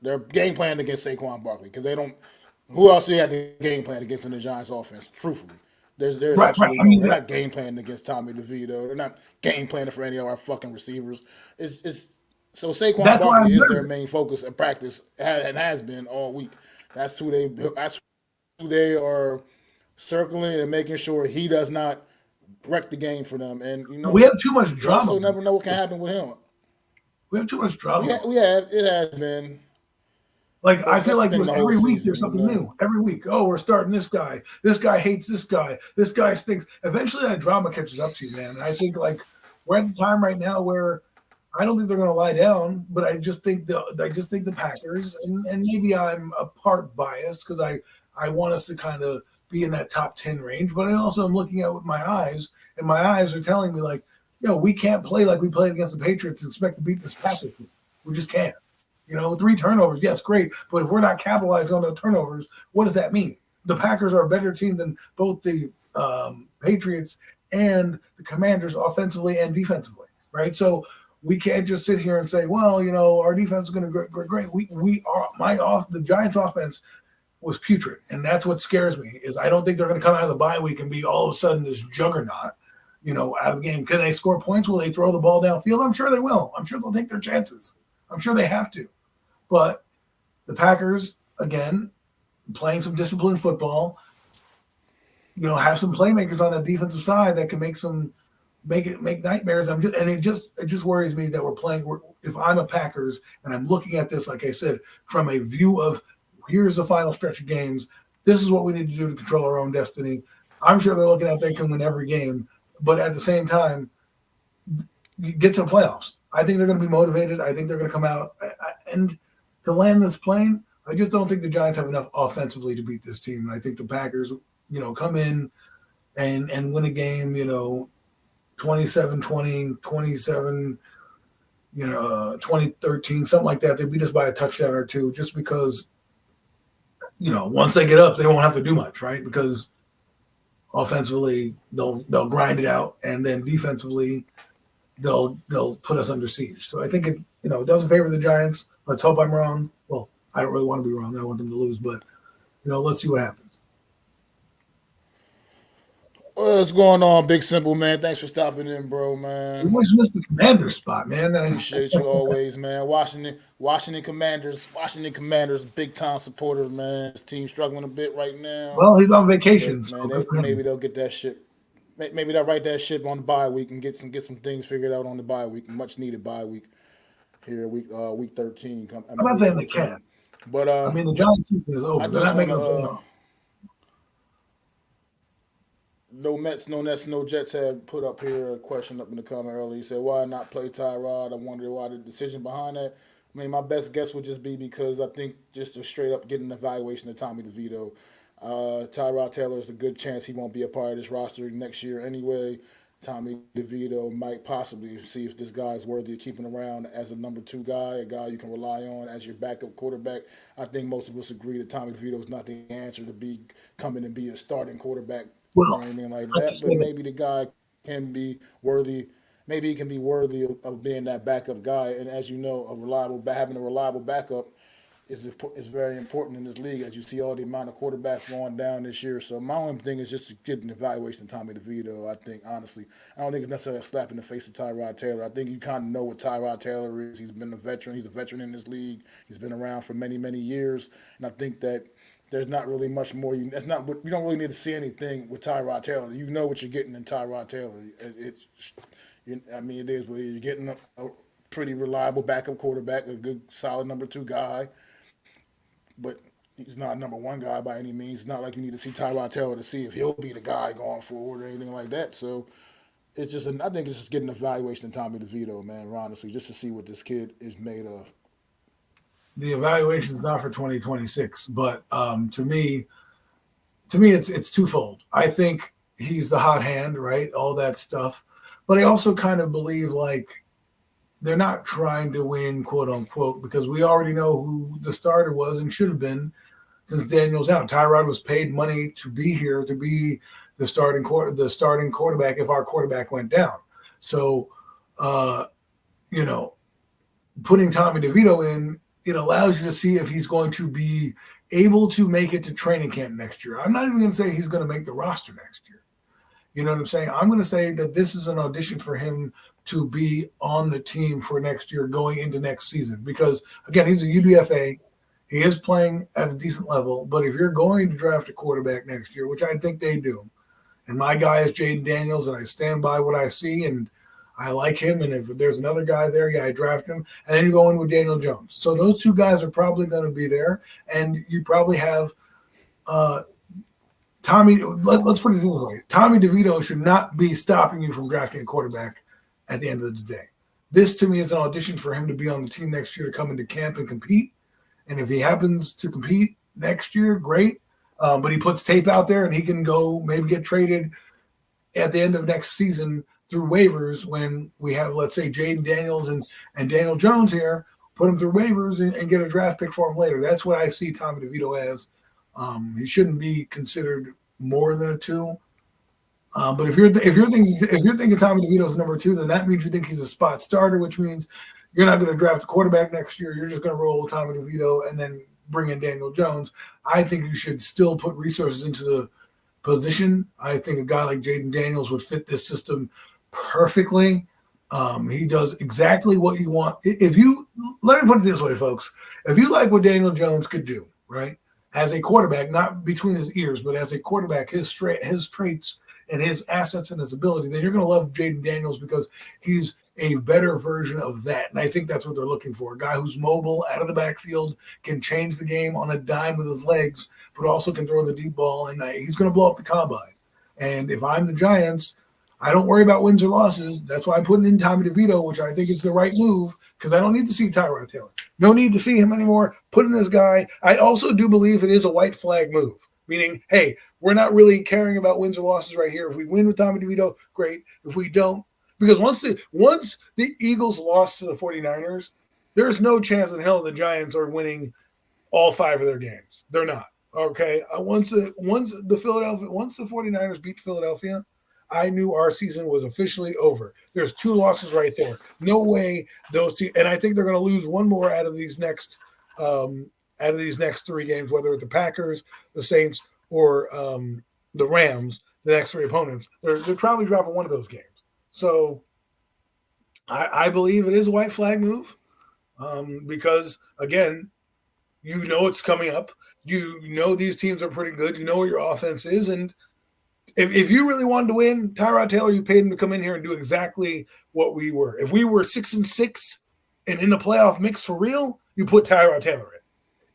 Speaker 1: They're game planning against Saquon Barkley because they don't. Who else do you have the game plan against in the Giants offense? Truthfully, there's
Speaker 2: Right.
Speaker 1: absolutely
Speaker 2: I
Speaker 1: no.
Speaker 2: mean,
Speaker 1: They're not game planning against Tommy DeVito. They're not game planning for any of our fucking receivers. It's so Saquon
Speaker 2: that's why I'm
Speaker 1: Barkley is their
Speaker 2: nervous.
Speaker 1: main focus of practice and has been all week. That's who they are circling and making sure he does not wreck the game for them. And
Speaker 2: We have too much
Speaker 1: you
Speaker 2: drama.
Speaker 1: also never know what can happen with him.
Speaker 2: We have too much drama.
Speaker 1: We have it has been,
Speaker 2: Like, I
Speaker 1: but
Speaker 2: feel
Speaker 1: that's
Speaker 2: like
Speaker 1: been
Speaker 2: there's
Speaker 1: the whole
Speaker 2: every week
Speaker 1: season.
Speaker 2: there's something new. Every week, oh, we're starting this guy. This guy hates this guy. This guy stinks. Eventually, that drama catches up to you, man. And I think like we're at the time right now where I don't think they're going to lie down, but I just think the Packers, and maybe I'm a part biased because I want us to kind of be in that top 10 range, but I also am looking at it with my eyes, and my eyes are telling me like, we can't play like we played against the Patriots and expect to beat this Packers team. We just can't. 3 turnovers, yes, great. But if we're not capitalizing on the turnovers, what does that mean? The Packers are a better team than both the Patriots and the Commanders offensively and defensively, right? So we can't just sit here and say, well, our defense is going to go great. The Giants offense was putrid, and that's what scares me is I don't think they're going to come out of the bye week and be all of a sudden this juggernaut, out of the game. Can they score points? Will they throw the ball downfield? I'm sure they will. I'm sure they'll take their chances. I'm sure they have to. But the Packers, again, playing some disciplined football, have some playmakers on that defensive side that can make nightmares. It just worries me that we're playing. If I'm a Packers and I'm looking at this, like I said, from a view of here's the final stretch of games, this is what we need to do to control our own destiny. I'm sure they're looking at they can win every game, but at the same time, you get to the playoffs. I think they're going to be motivated. I think they're going to come out and to land this plane. I just don't think the Giants have enough offensively to beat this team. And I think the Packers, come in and win a game, 27-20, 27, 20-13, something like that. They beat us by a touchdown or two just because, once they get up, they won't have to do much, right? Because offensively, they'll grind it out, and then defensively, they'll put us under siege. So I think it doesn't favor the Giants. Let's hope I'm wrong. Well, I don't really want to be wrong. I want them to lose, but let's see what happens.
Speaker 1: What's going on, Big Simple, man? Thanks for stopping in, bro, man.
Speaker 2: You always miss the commander spot, man.
Speaker 1: Appreciate you always, man. Washington Commanders, big time supporter, man. His team struggling a bit right now.
Speaker 2: Well, he's on vacation,
Speaker 1: but, man, maybe they'll get that shit. Maybe they'll write that ship on the bye week and get some things figured out on the bye week. Much needed bye week here, week 13.
Speaker 2: I'm not saying they can,
Speaker 1: but
Speaker 2: the Giants season is over. They're not making a playoff.
Speaker 1: No Mets, no Nets, no Jets had put up here a question up in the comment earlier. He said, why not play Tyrod? I wonder why the decision behind that. My best guess would just be because I think just to straight up get an evaluation of Tommy DeVito. Tyrod Taylor is a good chance he won't be a part of this roster next year anyway. Tommy DeVito might possibly see if this guy is worthy of keeping around as a number 2 guy, a guy you can rely on as your backup quarterback. I think most of us agree that Tommy DeVito is not the answer to come in and be a starting quarterback or anything like that. But maybe the guy can be worthy. Maybe he can be worthy of being that backup guy. And as you know, having a reliable backup is very important in this league, as you see all the amount of quarterbacks going down this year. So my only thing is just to get an evaluation of Tommy DeVito. I think, honestly, I don't think it's necessarily a slap in the face of Tyrod Taylor. I think you kind of know what Tyrod Taylor is. He's been a veteran. He's a veteran in this league. He's been around for many, many years. And I think that there's not really much more. You don't really need to see anything with Tyrod Taylor. You know what you're getting in Tyrod Taylor. It is what you're getting a pretty reliable backup quarterback, a good, solid number 2 guy. But he's not a number 1 guy by any means. It's not like you need to see Tyrod Taylor to see if he'll be the guy going forward or anything like that. So I think it's just getting an evaluation of Tommy DeVito, man, honestly, just to see what this kid is made of.
Speaker 2: The evaluation is not for 2026, but to me, it's twofold. I think he's the hot hand, right? All that stuff. But I also kind of believe they're not trying to win, quote unquote, because we already know who the starter was and should have been since Daniel's out. Tyrod was paid money to be here, to be the starting quarterback if our quarterback went down. So, putting Tommy DeVito in, it allows you to see if he's going to be able to make it to training camp next year. I'm not even going to say he's going to make the roster next year. You know what I'm saying? I'm going to say that this is an audition for him to be on the team for next year going into next season. Because, again, he's a UDFA. He is playing at a decent level. But if you're going to draft a quarterback next year, which I think they do, and my guy is Jaden Daniels, and I stand by what I see, and I like him. And if there's another guy there, I draft him. And then you go in with Daniel Jones. So those 2 guys are probably going to be there. And you probably have Tommy. Let's put it this way. Tommy DeVito should not be stopping you from drafting a quarterback at the end of the day. This, to me, is an audition for him to be on the team next year to come into camp and compete. And if he happens to compete next year, great. But he puts tape out there and he can go maybe get traded at the end of next season through waivers when we have, let's say, Jaden Daniels and Daniel Jones here, put him through waivers and get a draft pick for him later. That's what I see Tommy DeVito as. He shouldn't be considered more than a 2. But if you're thinking Tommy DeVito's number 2, then that means you think he's a spot starter, which means you're not going to draft a quarterback next year. You're just going to roll with Tommy DeVito and then bring in Daniel Jones. I think you should still put resources into the position. I think a guy like Jaden Daniels would fit this system perfectly. He does exactly what you want. If you let me put it this way, folks, if you like what Daniel Jones could do, right, as a quarterback, not between his ears, but as a quarterback, his traits and his assets and his ability, then you're going to love Jaden Daniels because he's a better version of that. And I think that's what they're looking for. A guy who's mobile, out of the backfield, can change the game on a dime with his legs, but also can throw the deep ball. And he's going to blow up the combine. And if I'm the Giants, I don't worry about wins or losses. That's why I'm putting in Tommy DeVito, which I think is the right move because I don't need to see Tyrod Taylor. No need to see him anymore. Put in this guy. I also do believe it is a white flag move, meaning, hey, we're not really caring about wins or losses right here. If we win with Tommy DeVito, great. If we don't, because once the Eagles lost to the 49ers, there's no chance in hell the Giants are winning all 5 of their games. They're not. Okay. Once the 49ers beat Philadelphia, I knew our season was officially over. There's 2 losses right there. No way those two, and I think they're going to lose one more out of these next 3 games, whether it's the Packers, the Saints, or the Rams, the next 3 opponents. They're probably dropping one of those games. So I believe it is a white flag move because, again, you know it's coming up. You know these teams are pretty good. You know what your offense is, and if you really wanted to win, Tyrod Taylor, you paid him to come in here and do exactly what we were. If we were 6-6 and in the playoff mix for real, you put Tyrod Taylor in.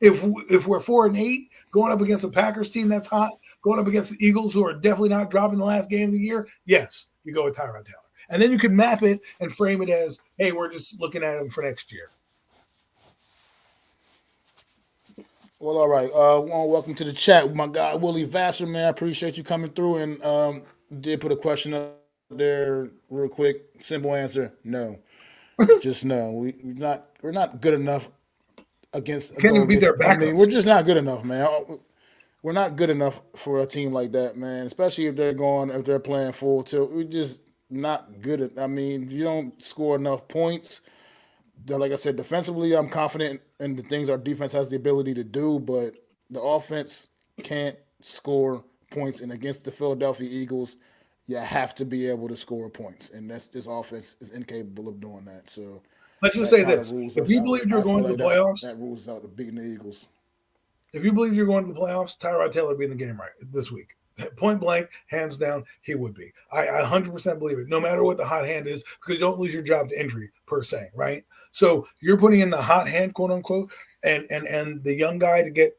Speaker 2: If we're 4-8, going up against a Packers team that's hot, going up against the Eagles who are definitely not dropping the last game of the year, yes, you go with Tyrod Taylor. And then you can map it and frame it as, hey, we're just looking at him for next year.
Speaker 1: Well, all right. Welcome to the chat, my guy Willie Vassar, man. I appreciate you coming through and did put a question up there real quick. Simple answer: no. Just no. We're not good enough against.
Speaker 2: Can't even beat their backup.
Speaker 1: We're just not good enough, man. We're not good enough for a team like that, man. Especially if they're playing full tilt. We're just not good at. You don't score enough points. Like I said, defensively, I'm confident in the things our defense has the ability to do, but the offense can't score points. And against the Philadelphia Eagles, you have to be able to score points, and this offense is incapable of doing that. So
Speaker 2: let's just say this: if you believe you're going to the playoffs,
Speaker 1: that rules out the beating the Eagles.
Speaker 2: If you believe you're going to the playoffs, Tyrod Taylor would be in the game right this week. Point blank, hands down, he would be. I 100% believe it, no matter what the hot hand is, because you don't lose your job to injury per se, right? So you're putting in the hot hand, quote unquote, and the young guy to get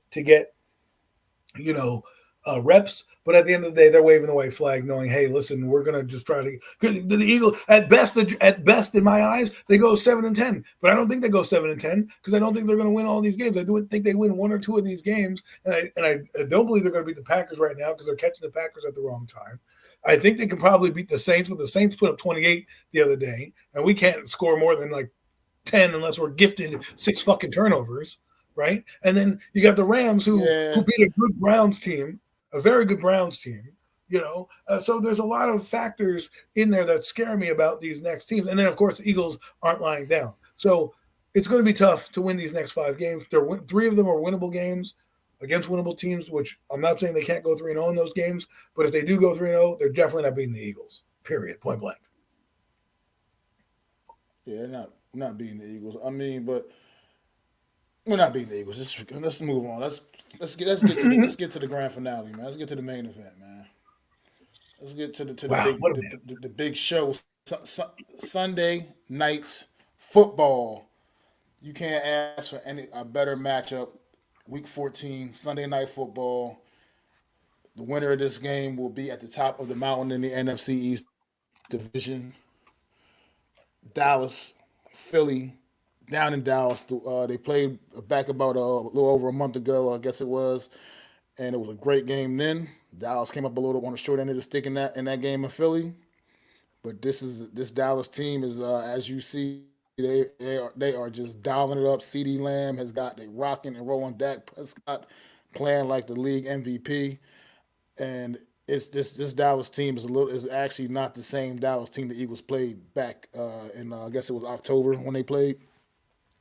Speaker 2: reps. But at the end of the day, they're waving the white flag, knowing, hey, listen, we're gonna just try to. The Eagles, at best, in my eyes, they go 7-10. But I don't think they go 7-10 because I don't think they're gonna win all these games. I do think they win 1 or 2 of these games, and I don't believe they're gonna beat the Packers right now because they're catching the Packers at the wrong time. I think they can probably beat the Saints, but the Saints put up 28 the other day, and we can't score more than like 10 unless we're gifted 6 fucking turnovers, right? And then you got the Rams who beat a good Browns team. A very good Browns team, so there's a lot of factors in there that scare me about these next teams. And then, of course, the Eagles aren't lying down. So it's going to be tough to win these next 5 games. 3 of them are winnable games against winnable teams, which I'm not saying they can't go 3-0 in those games. But if they do go 3-0, they're definitely not beating the Eagles, period, point blank.
Speaker 1: Yeah, not beating the Eagles. But we're not beating the Eagles. Let's move on. Let's get to the grand finale, man. Let's get to the main event, man. Let's get to the big show. Sunday night football. You can't ask for a better matchup. Week 14, Sunday night football. The winner of this game will be at the top of the mountain in the NFC East division. Dallas, Philly. Down in Dallas, they played back about a little over a month ago, I guess it was, and it was a great game then. Dallas came up a little on the short end of the stick in that game in Philly, but this Dallas team is, as you see, they are just dialing it up. CeeDee Lamb has got they rocking and rolling. Dak Prescott playing like the league MVP, and this Dallas team is actually not the same Dallas team the Eagles played back in I guess it was October when they played.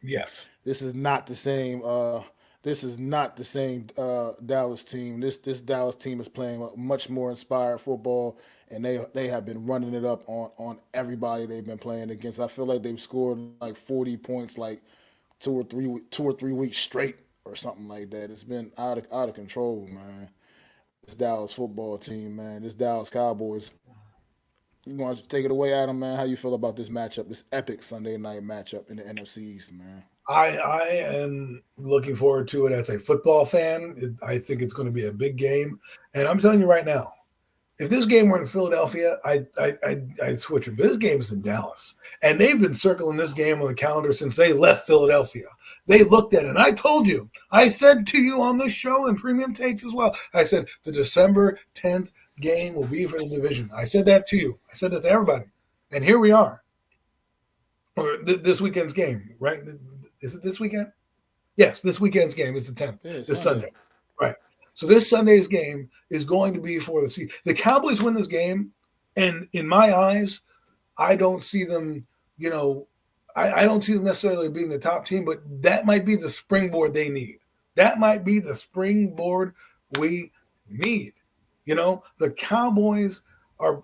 Speaker 2: Yes.
Speaker 1: This is not the same this is not the same Dallas team. This Dallas team is playing a much more inspired football, and they have been running it up on everybody they've been playing against. I feel like they've scored like 40 points like 2 or 3 weeks straight or something like that. It's been out of control, man. This Dallas football team, man. This Dallas Cowboys. You want to take it away, Adam, man? How you feel about this matchup, this epic Sunday night matchup in the NFC East, man?
Speaker 2: I am looking forward to it as a football fan. I think it's going to be a big game, and I'm telling you right now, if this game were in Philadelphia, I'd switch it. But this game is in Dallas, and they've been circling this game on the calendar since they left Philadelphia. They looked at it, and I told you, I said to you on this show and Premium Takes as well, I said the December 10th game will be for the division. I said that to you. I said that to everybody, and here we are. Or this weekend's game, right? Is it this weekend? Yes, this weekend's game is the 10th, this Sunday. Right. So this Sunday's game is going to be for the season. The Cowboys win this game, and in my eyes, I don't see them, I don't see them necessarily being the top team, but that might be the springboard they need. That might be the springboard we need. The Cowboys are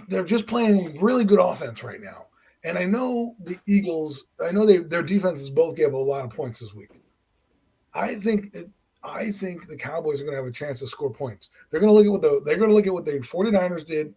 Speaker 2: they're just playing really good offense right now. And I know the Eagles, their defenses both gave up a lot of points this week. I think the Cowboys are going to have a chance to score points. They're going to look at what the 49ers did,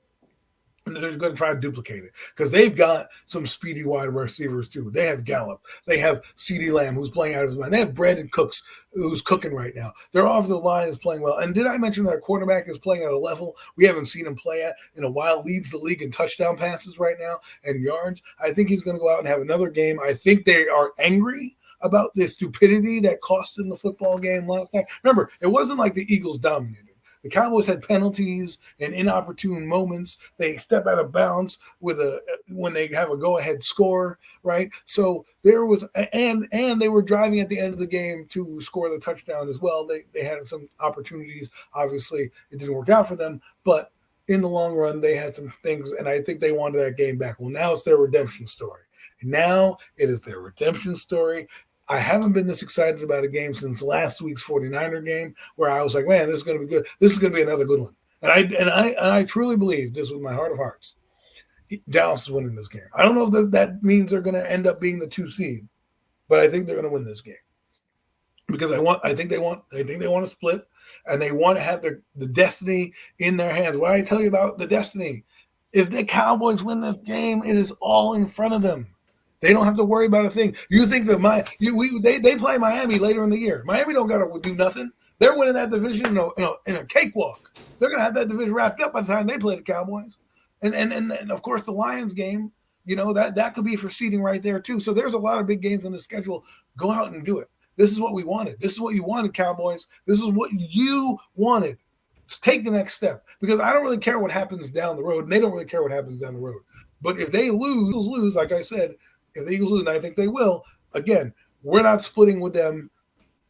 Speaker 2: and they're going to try to duplicate it because they've got some speedy wide receivers too. They have Gallup. They have CeeDee Lamb, who's playing out of his mind. They have Brandon Cooks, who's cooking right now. Their offensive line is playing well. And did I mention that our quarterback is playing at a level we haven't seen him play at in a while, leads the league in touchdown passes right now and yards. I think he's going to go out and have another game. I think they are angry about the stupidity that cost them the football game last night. Remember, it wasn't like the Eagles dominated. The Cowboys had penalties and inopportune moments. They step out of bounds when they have a go-ahead score, right? So there was, and they were driving at the end of the game to score the touchdown as well. They had some opportunities. Obviously, it didn't work out for them, but in the long run, they had some things, and I think they wanted that game back. Well, now it's their redemption story. Now it is their redemption story. I haven't been this excited about a game since last week's 49er game where I was like, man, this is going to be good. This is going to be another good one. And I truly believe this with my heart of hearts. Dallas is winning this game. I don't know if that means they're going to end up being the 2 seed, but I think they're going to win this game because I think they want to split and they want to have the destiny in their hands. What I tell you about the destiny, if the Cowboys win this game, it is all in front of them. They don't have to worry about a thing. You think that they play Miami later in the year. Miami don't got to do nothing. They're winning that division in a cakewalk. They're going to have that division wrapped up by the time they play the Cowboys. And of course, the Lions game, that could be for seeding right there, too. So there's a lot of big games on the schedule. Go out and do it. This is what we wanted. This is what you wanted, Cowboys. This is what you wanted. Let's take the next step because I don't really care what happens down the road, and they don't really care what happens down the road. But if they lose, like I said, if the Eagles lose, and I think they will, again, we're not splitting with them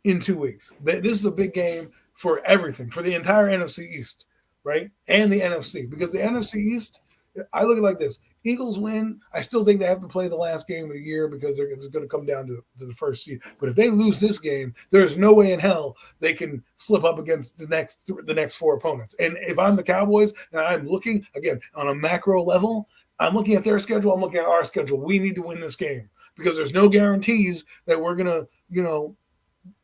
Speaker 2: in 2 weeks. This is a big game for everything, for the entire NFC East, right? And the NFC. Because the NFC East, I look at it like this. Eagles win. I still think they have to play the last game of the year because it's going to come down to the first seed. But if they lose this game, there's no way in hell they can slip up against the next 4 opponents. And if I'm the Cowboys and I'm looking, again, on a macro level, I'm looking at their schedule. I'm looking at our schedule. We need to win this game because there's no guarantees that we're going to,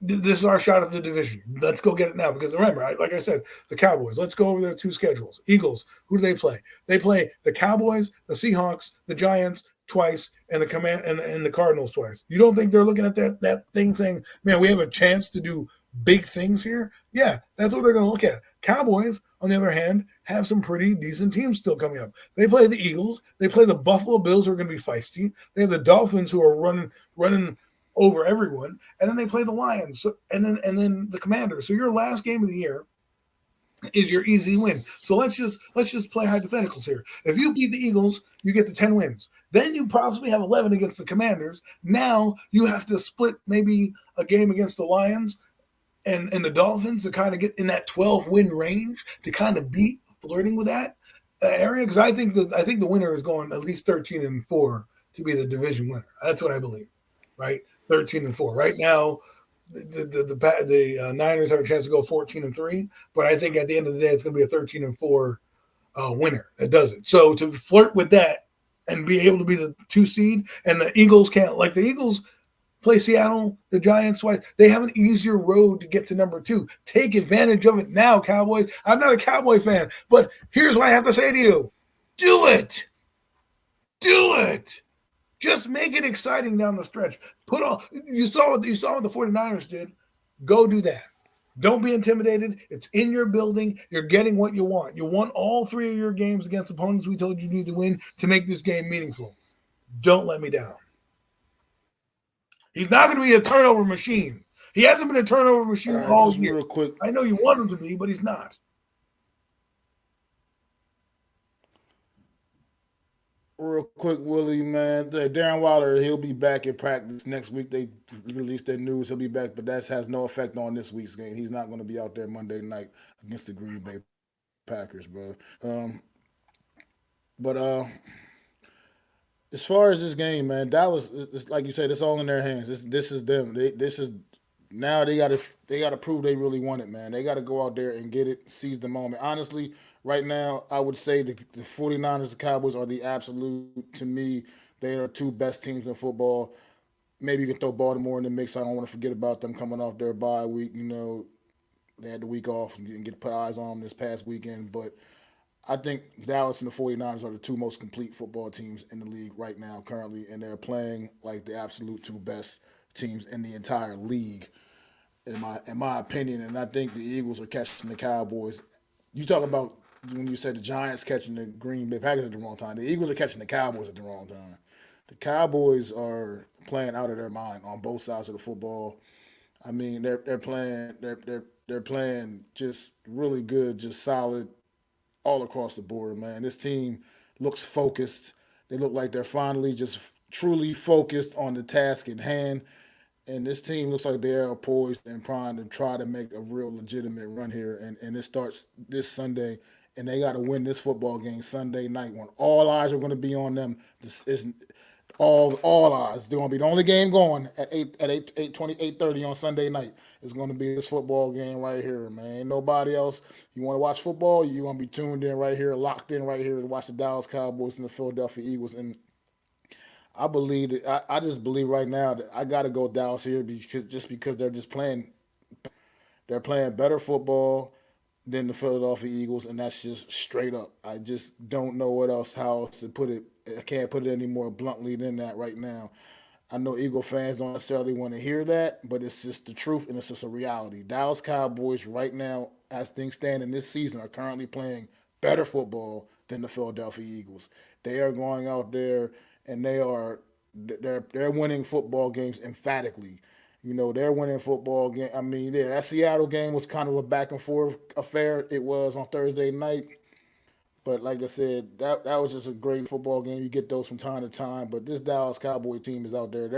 Speaker 2: this is our shot at the division. Let's go get it now. Because remember, like I said, the Cowboys, let's go over their 2 schedules. Eagles, who do they play? They play the Cowboys, the Seahawks, the Giants twice, and the Cardinals twice. You don't think they're looking at that thing saying, man, we have a chance to do big things here? Yeah, that's what they're going to look at. Cowboys, on the other hand, have some pretty decent teams still coming up. They play the Eagles. They play the Buffalo Bills, who are going to be feisty. They have the Dolphins, who are running over everyone, and then they play the Lions, and then the Commanders. So your last game of the year is your easy win. So let's just play hypotheticals here. If you beat the Eagles, you get to 10 wins. Then you possibly have 11 against the Commanders. Now you have to split maybe a game against the Lions and the Dolphins to kind of get in that 12-win range to kind of beat flirting with that area. Because I think the winner is going at least 13-4 to be the division winner. That's what I believe, right? 13-4. Right now, the Niners have a chance to go 14-3, but I think at the end of the day it's going to be a 13-4 winner that does it. So to flirt with that and be able to be the 2 seed, and the Eagles can't, like the Eagles play Seattle, the Giants twice. They have an easier road to get to number 2. Take advantage of it now, Cowboys. I'm not a Cowboy fan, but here's what I have to say to you: do it, do it. Just make it exciting down the stretch. Put all you saw what the 49ers did. Go do that. Don't be intimidated. It's in your building. You're getting what you want. You won all 3 of your games against opponents we told you need to win to make this game meaningful. Don't let me down. He's not going to be a turnover machine. He hasn't been a turnover machine all year.
Speaker 1: Real quick.
Speaker 2: I know you want him to be, but he's not.
Speaker 1: Real quick, Willie, man. Darren Waller, he'll be back in practice next week. They released their news. He'll be back, but that has no effect on this week's game. He's not going to be out there Monday night against the Green Bay Packers, bro. But as far as this game, man, Dallas, it's like you said, it's all in their hands. This is them. Now they gotta prove they really want it, man. They gotta go out there and get it, seize the moment. Honestly, right now, I would say the 49ers and Cowboys are the absolute, to me, they are 2 best teams in football. Maybe you can throw Baltimore in the mix. I don't want to forget about them coming off their bye week. They had the week off and get put eyes on them this past weekend. But I think Dallas and the 49ers are the 2 most complete football teams in the league right now, currently, and they're playing like the absolute 2 best teams in the entire league, in my opinion. And I think the Eagles are catching the Cowboys. You talk about when you said the Giants catching the Green Bay Packers at the wrong time. The Eagles are catching the Cowboys at the wrong time. The Cowboys are playing out of their mind on both sides of the football. I mean, they're playing just really good, just solid all across the board, man. This team looks focused. They look like they're finally just truly focused on the task at hand. And this team looks like they are poised and primed to try to make a real legitimate run here. And it starts this Sunday. And they got to win this football game Sunday night when all eyes are going to be on them. This isn't all eyes. They're going to be the only game going at 8:30 on Sunday night. It's going to be this football game right here, man. Ain't nobody else. You want to watch football, you're going to be tuned in right here, locked in right here to watch the Dallas Cowboys and the Philadelphia Eagles. And I believe that I just believe right now that I got to go Dallas here because they're just playing better football than the Philadelphia Eagles, and that's just straight up. I just don't know how else to put it. I can't put it any more bluntly than that right now. I know Eagle fans don't necessarily want to hear that, but it's just the truth and it's just a reality. Dallas Cowboys right now, as things stand in this season, are currently playing better football than the Philadelphia Eagles. They are going out there and they're winning football games emphatically. They're winning football game. I mean, yeah, that Seattle game was kind of a back and forth affair. It was on Thursday night. But like I said, that was just a great football game. You get those from time to time. But this Dallas Cowboy team is out there.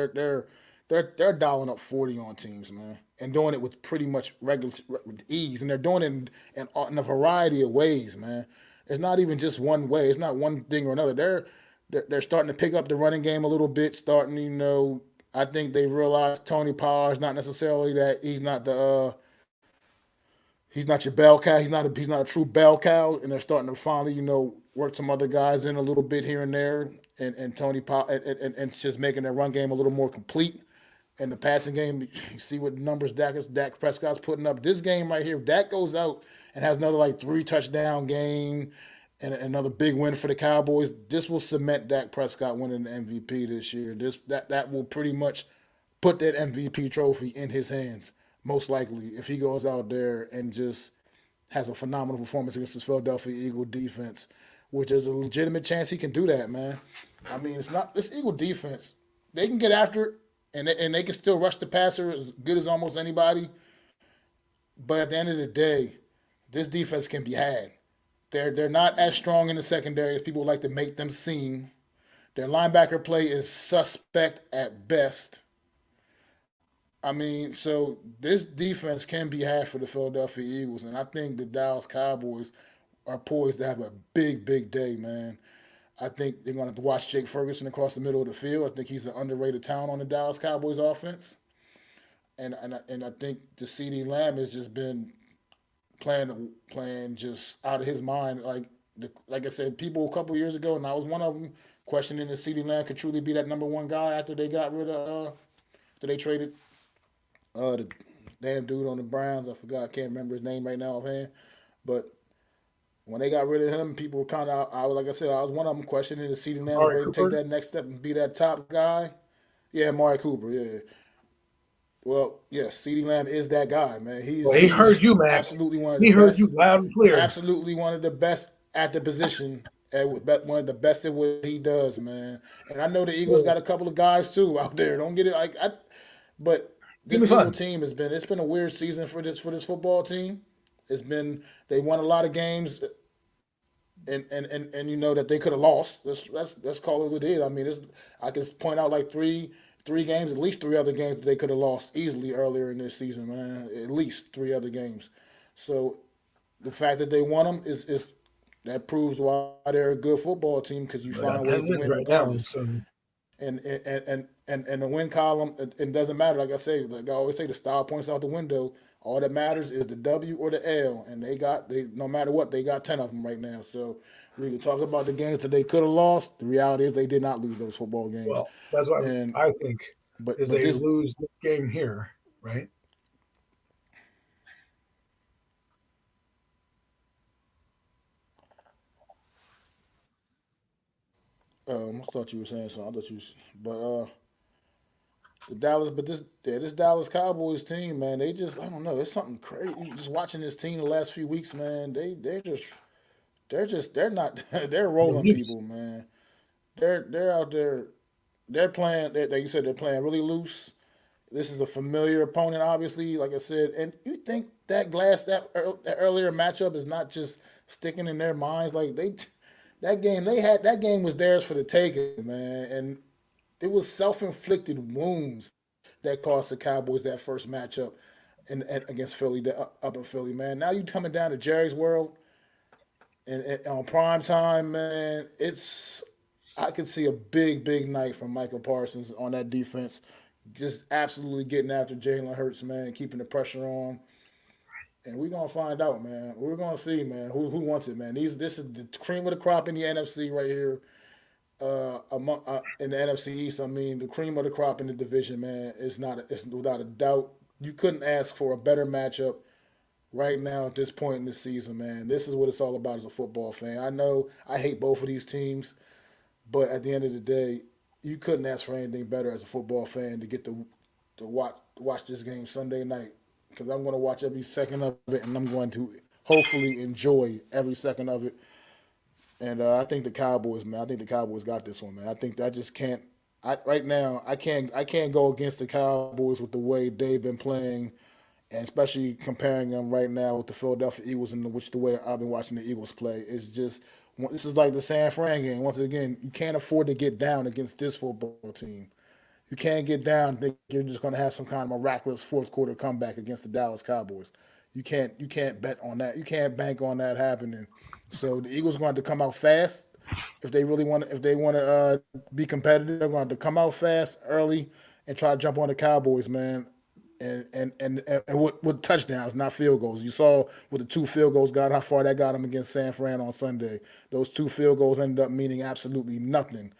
Speaker 1: They're dialing up 40 on teams, man, and doing it with pretty much regular ease. And they're doing it in a variety of ways, man. It's not even just one way. It's not one thing or another. They're starting to pick up the running game a little bit. I think they realized Tony Pollard is not necessarily that he's not your bell cow. He's not a true bell cow, and they're starting to finally work some other guys in a little bit here and there, and Tony Pollard and just making their run game a little more complete. And the passing game, you see what numbers Dak Prescott's putting up. This game right here, if Dak goes out and has another 3 touchdown game and another big win for the Cowboys, this will cement Dak Prescott winning the MVP this year. That will pretty much put that MVP trophy in his hands, most likely, if he goes out there and just has a phenomenal performance against this Philadelphia Eagle defense, which is a legitimate chance he can do that, man. I mean, it's not this Eagle defense. They can get after it, and they can still rush the passer as good as almost anybody. But at the end of the day, this defense can be had. They're not as strong in the secondary as people like to make them seem. Their linebacker play is suspect at best. I mean, so this defense can be had for the Philadelphia Eagles, and I think the Dallas Cowboys are poised to have a big, big day, man. I think they're going to have to watch Jake Ferguson across the middle of the field. I think he's the underrated talent on the Dallas Cowboys offense. and I think the CD Lamb has just been playing just out of his mind. Like I said, people a couple years ago, and I was one of them questioning if CD Lamb could truly be that number one guy after they got rid of after they traded the damn dude on the Browns. I forgot, I can't remember his name right now offhand, but when they got rid of him, people were kind of, I was like I said, I was one of them questioning if CD Lamb was
Speaker 2: Amari
Speaker 1: ready to take
Speaker 2: Cooper.
Speaker 1: that next step and be that top guy. Yeah, Amari Cooper. Yeah. Well, yes, CD Lamb is that guy, man.
Speaker 2: Well, he heard
Speaker 1: He's
Speaker 2: you, Mac.
Speaker 1: absolutely one of the
Speaker 2: He heard you
Speaker 1: best,
Speaker 2: loud and clear.
Speaker 1: absolutely one of the best at the position, and one of the best at what he does, man. And I know the Eagles
Speaker 2: Well,
Speaker 1: got a couple of guys too out there. Don't get it but
Speaker 2: it's gonna
Speaker 1: this
Speaker 2: be
Speaker 1: Eagle
Speaker 2: fun.
Speaker 1: team it's been a weird season for this football team. It's been they won a lot of games, and you know that they could have lost. Let's call it what it is. I mean, I can point out like three games, at least three other games that they could have lost easily earlier in this season, man. At least three other games. So the fact that they won them is that proves why they're a good football team because you
Speaker 2: They got
Speaker 1: find
Speaker 2: 10
Speaker 1: ways to
Speaker 2: wins
Speaker 1: win
Speaker 2: right now.
Speaker 1: regardless.
Speaker 2: So,
Speaker 1: And the win column, it doesn't matter. Like I say, like I always say, the style points out the window. All that matters is the W or the L, and they no matter what they got 10 of them right now. So we can talk about the games that they could have lost. The reality is they did not lose those football games,
Speaker 2: well, that's what
Speaker 1: and
Speaker 2: I think is
Speaker 1: but
Speaker 2: they
Speaker 1: this
Speaker 2: lose this game here, right?
Speaker 1: I thought you were saying something. I thought you, was, the Dallas, but this Dallas Cowboys team, man, they just I don't know. It's something crazy. Just watching this team the last few weeks, man. They're not they're
Speaker 2: They're
Speaker 1: rolling
Speaker 2: loose.
Speaker 1: people, man. They're out there. They're playing. Like you said, they're playing really loose. This is a familiar opponent, obviously. Like I said, and you think that earlier matchup is not just sticking in their minds. Like that game was theirs for the taking, man. And it was self inflicted wounds that cost the Cowboys that first matchup and against Philly, up in Philly, man. Now you coming down to Jerry's World and on prime time, man. I could see a big night from Michael Parsons on that defense, just absolutely getting after Jalen Hurts, man, keeping the pressure on. And we're gonna find out, man. We're gonna see, man, who wants it, man. This is the cream of the crop in the NFC right here. In the NFC East, I mean, the cream of the crop in the division, man. It's without a doubt. You couldn't ask for a better matchup right now at this point in the season, man. This is what it's all about as a football fan. I know I hate both of these teams, but at the end of the day, you couldn't ask for anything better as a football fan to get to watch this game Sunday night because I'm going to watch every second of it and I'm going to hopefully enjoy every second of it. And I think the Cowboys, man. I think the Cowboys got this one, man. I think I just can't. Right now, I can't go against the Cowboys with the way they've been playing, and especially comparing them right now with the Philadelphia Eagles and the way I've been watching the Eagles play. It's just this is like the San Fran game. Once again, you can't afford to get down against this football team. You can't get down and think you're just going to have some kind of miraculous fourth quarter comeback against the Dallas Cowboys. You can't bet on that. You can't bank on that happening. So the Eagles are going to come out fast if they really want if they want to be competitive. They're going to come out fast early and try to jump on the Cowboys, man. And with touchdowns, not field goals. You saw with the two field goals got how far that got them against San Fran on Sunday. Those two field goals ended up meaning absolutely nothing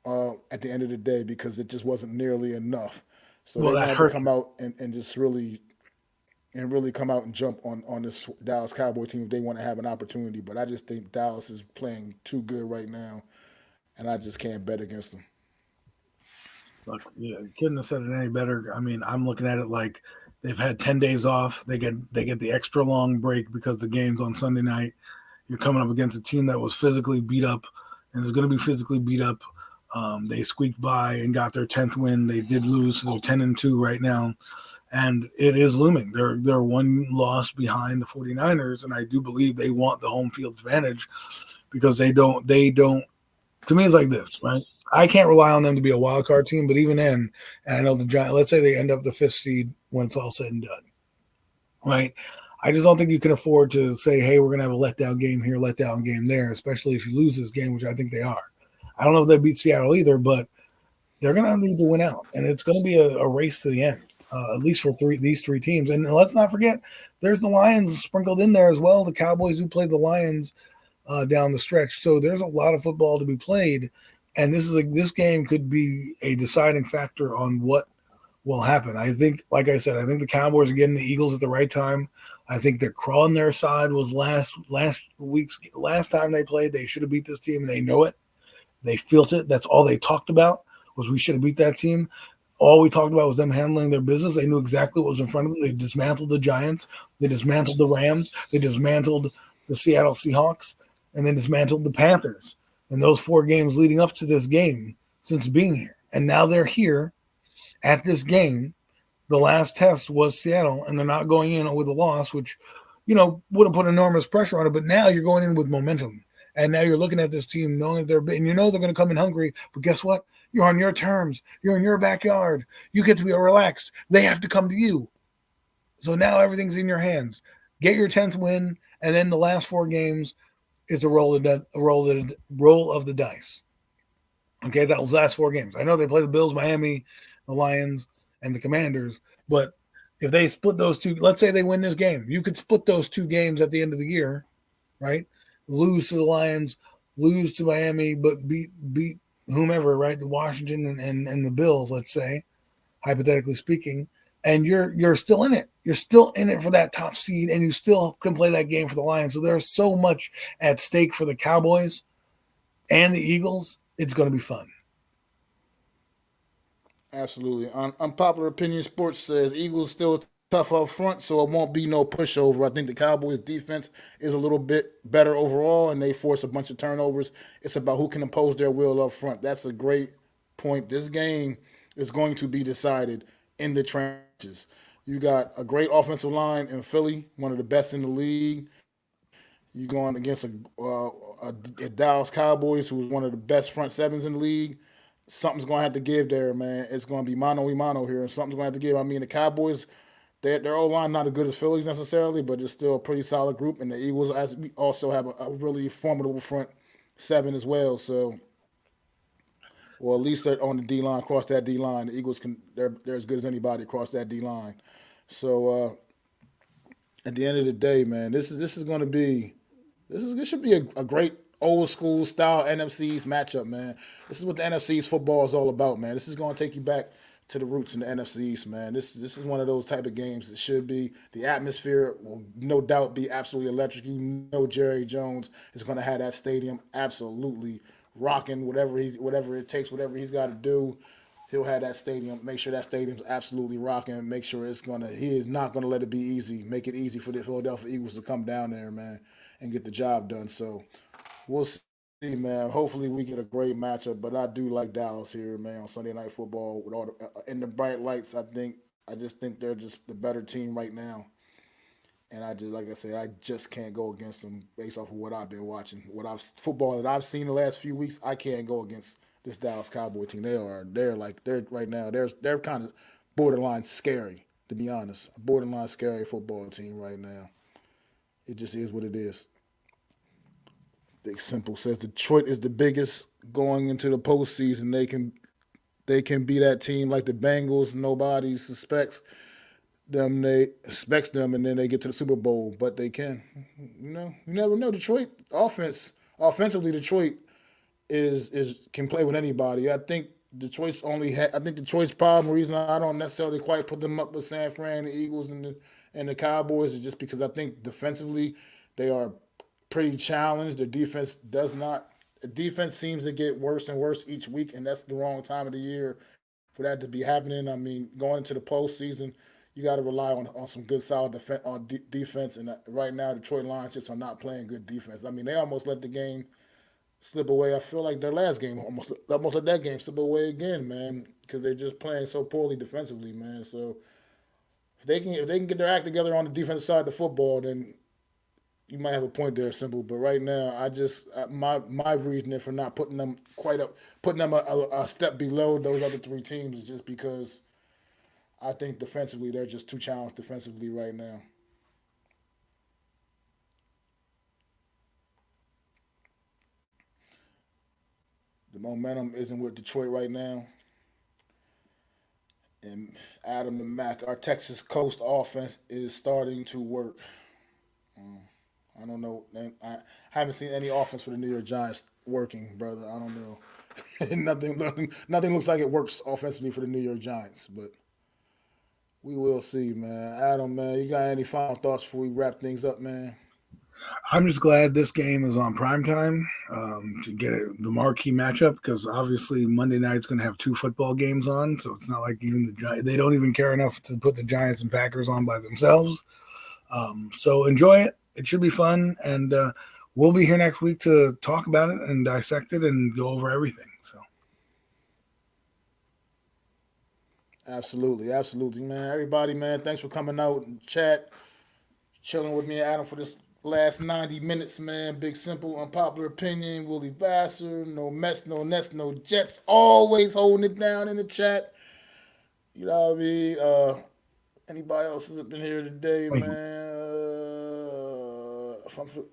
Speaker 1: at the end of the day because it just wasn't nearly enough. So
Speaker 2: Well,
Speaker 1: they're going
Speaker 2: that
Speaker 1: to have to
Speaker 2: hurt
Speaker 1: come
Speaker 2: them.
Speaker 1: out and just really come out and jump on this Dallas Cowboy team if they want to have an opportunity. But I just think Dallas is playing too good right now, and I just can't bet against them.
Speaker 2: Look, yeah, you couldn't have said it any better. I mean, I'm looking at it like they've had 10 days off. They get the extra long break because the game's on Sunday night. You're coming up against a team that was physically beat up and is going to be physically beat up. They squeaked by and got their 10th win. They did lose, so they're 10-2 right now, and it is looming. They're one loss behind the 49ers, and I do believe they want the home field advantage because they don't. To me, it's like this, right? I can't rely on them to be a wild card team, but even then, and I know the Giants. Let's say they end up the fifth seed when it's all said and done, right? I just don't think you can afford to say, "Hey, we're going to have a letdown game here, letdown game there," especially if you lose this game, which I think they are. I don't know if they beat Seattle either, but they're going to need to win out, and it's going to be a race to the end. at least for these three teams. And let's not forget, there's the Lions sprinkled in there as well. The Cowboys who played the Lions down the stretch. So there's a lot of football to be played, and this game could be a deciding factor on what will happen. I think, like I said, I think the Cowboys are getting the Eagles at the right time. I think their crawl on their side was last time they played. They should have beat this team, and they know it. They felt it. That's all they talked about was we should have beat that team. All we talked about was them handling their business. They knew exactly what was in front of them. They dismantled the Giants. They dismantled the Rams. They dismantled the Seattle Seahawks, and then dismantled the Panthers in those 4 games leading up to this game since being here. And now they're here at this game. The last test was Seattle, and they're not going in with a loss, which, would have put enormous pressure on it. But now you're going in with momentum. And now you're looking at this team knowing that and they're going to come in hungry. But guess what? You're on your terms. You're in your backyard. You get to be relaxed. They have to come to you. So now everything's in your hands. Get your 10th win, and then the last 4 games is a roll of the dice. Okay, that was last 4 games. I know they play the Bills, Miami, the Lions, and the Commanders, but if they split those 2, let's say they win this game, you could split those 2 games at the end of the year, right? Lose to the Lions, lose to Miami, but beat whomever, right? The Washington and the Bills, let's say, hypothetically speaking, and you're still in it. You're still in it for that top seed, and you still can play that game for the Lions. So there's so much at stake for the Cowboys and the Eagles. It's going to be fun.
Speaker 1: Absolutely. Unpopular opinion sports says Eagles still tough up front, so it won't be no pushover. I think the Cowboys defense is a little bit better overall, and they force a bunch of turnovers. It's about who can impose their will up front. That's a great point. This game is going to be decided in the trenches. You got a great offensive line in Philly, one of the best in the league. You going against a Dallas Cowboys, who is one of the best front sevens in the league. Something's gonna have to give there, man. It's gonna be mano y mano here, and something's gonna have to give. I mean, the Cowboys, their O line not as good as Phillies necessarily, but it's still a pretty solid group. And the Eagles also have a really formidable front seven as well. So, or at least they're on the D line, across that D line. The Eagles they're as good as anybody across that D line. So at the end of the day, man, this is going to be this should be a great old school style NFC's matchup, man. This is what the NFC's football is all about, man. This is going to take you back to the roots in the NFC's, man. This is one of those type of games. It should be. The atmosphere will no doubt be absolutely electric. You know, Jerry Jones is going to have that stadium absolutely rocking. Whatever it takes, whatever he's got to do, he'll have that stadium. Make sure that stadium's absolutely rocking. Make sure he is not gonna let it be easy. Make it easy for the Philadelphia Eagles to come down there, man, and get the job done. So we'll see, man. Hopefully we get a great matchup. But I do like Dallas here, man, on Sunday Night Football with all the in the bright lights. I just think they're just the better team right now. And I just, like I said, I just can't go against them based off of what I've been watching. Football that I've seen the last few weeks, I can't go against this Dallas Cowboy team. They're right now. They're kind of borderline scary, to be honest. A borderline scary football team right now. It just is what it is. Big Simple says Detroit is the biggest going into the postseason. They can be that team like the Bengals. Nobody suspects them. They expects them, and then they get to the Super Bowl. But they can. You never know. Detroit offensively, Detroit is can play with anybody. I think Detroit's problem, reason I don't necessarily quite put them up with San Fran, the Eagles, and the Cowboys is just because I think defensively they are pretty challenged. The defense does not. The defense seems to get worse and worse each week, and that's the wrong time of the year for that to be happening. I mean, going into the postseason, you got to rely on some good solid defense. And right now, Detroit Lions just are not playing good defense. I mean, they almost let the game slip away. I feel like their last game almost let that game slip away again, man, because they're just playing so poorly defensively, man. So if they can get their act together on the defensive side of the football, then you might have a point there, Simple. But right now, my reasoning for not putting them quite up, putting them a step below those other 3 teams is just because I think defensively they're just too challenged defensively right now. The momentum isn't with Detroit right now. And Adam and Mac, our Texas Coast offense is starting to work. I don't know. I haven't seen any offense for the New York Giants working, brother. I don't know. Nothing looks like it works offensively for the New York Giants, but we will see, man. Adam, man, you got any final thoughts before we wrap things up, man?
Speaker 2: I'm just glad this game is on primetime to get the marquee matchup, because obviously Monday night's going to have 2 football games on, so it's not like even they don't even care enough to put the Giants and Packers on by themselves. So enjoy it. It should be fun, and we'll be here next week to talk about it and dissect it and go over everything. So,
Speaker 1: absolutely, man. Everybody, man, thanks for coming out and chat, chilling with me and Adam for this last 90 minutes, man. Big, simple, unpopular opinion. Willie Vassar, no Mets, no Nets, no Jets. Always holding it down in the chat. You know what I mean? Anybody else has been here today, man?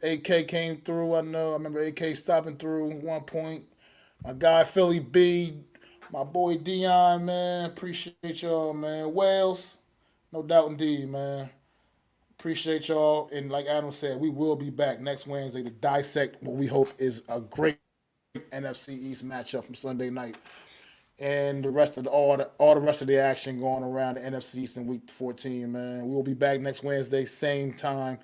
Speaker 1: AK came through. I remember AK stopping through at one point. My guy Philly B, my boy Dion, man. Appreciate y'all, man. Wales, no doubt indeed, man. Appreciate y'all. And like Adam said, we will be back next Wednesday to dissect what we hope is a great NFC East matchup from Sunday night. And the rest of all the rest of the action going around the NFC East in Week 14, man. We'll be back next Wednesday, same time,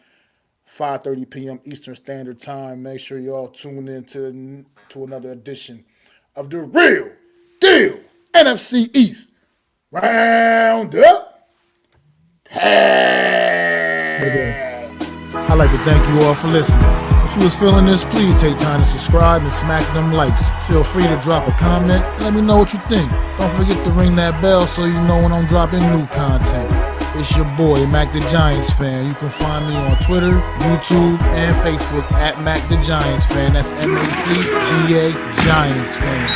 Speaker 1: 5:30 p.m. Eastern Standard Time. Make sure y'all tune in to another edition of the Real Deal NFC East Round-Up. I'd like to thank you all for listening. If you was feeling this, please take time to subscribe and smack them likes. Feel free to drop a comment. Let me know what you think. Don't forget to ring that bell so you know when I'm dropping new content. It's your boy, Mac the Giants Fan. You can find me on Twitter, YouTube, and Facebook at Mac the Giants Fan. That's MACDA Giants Fan.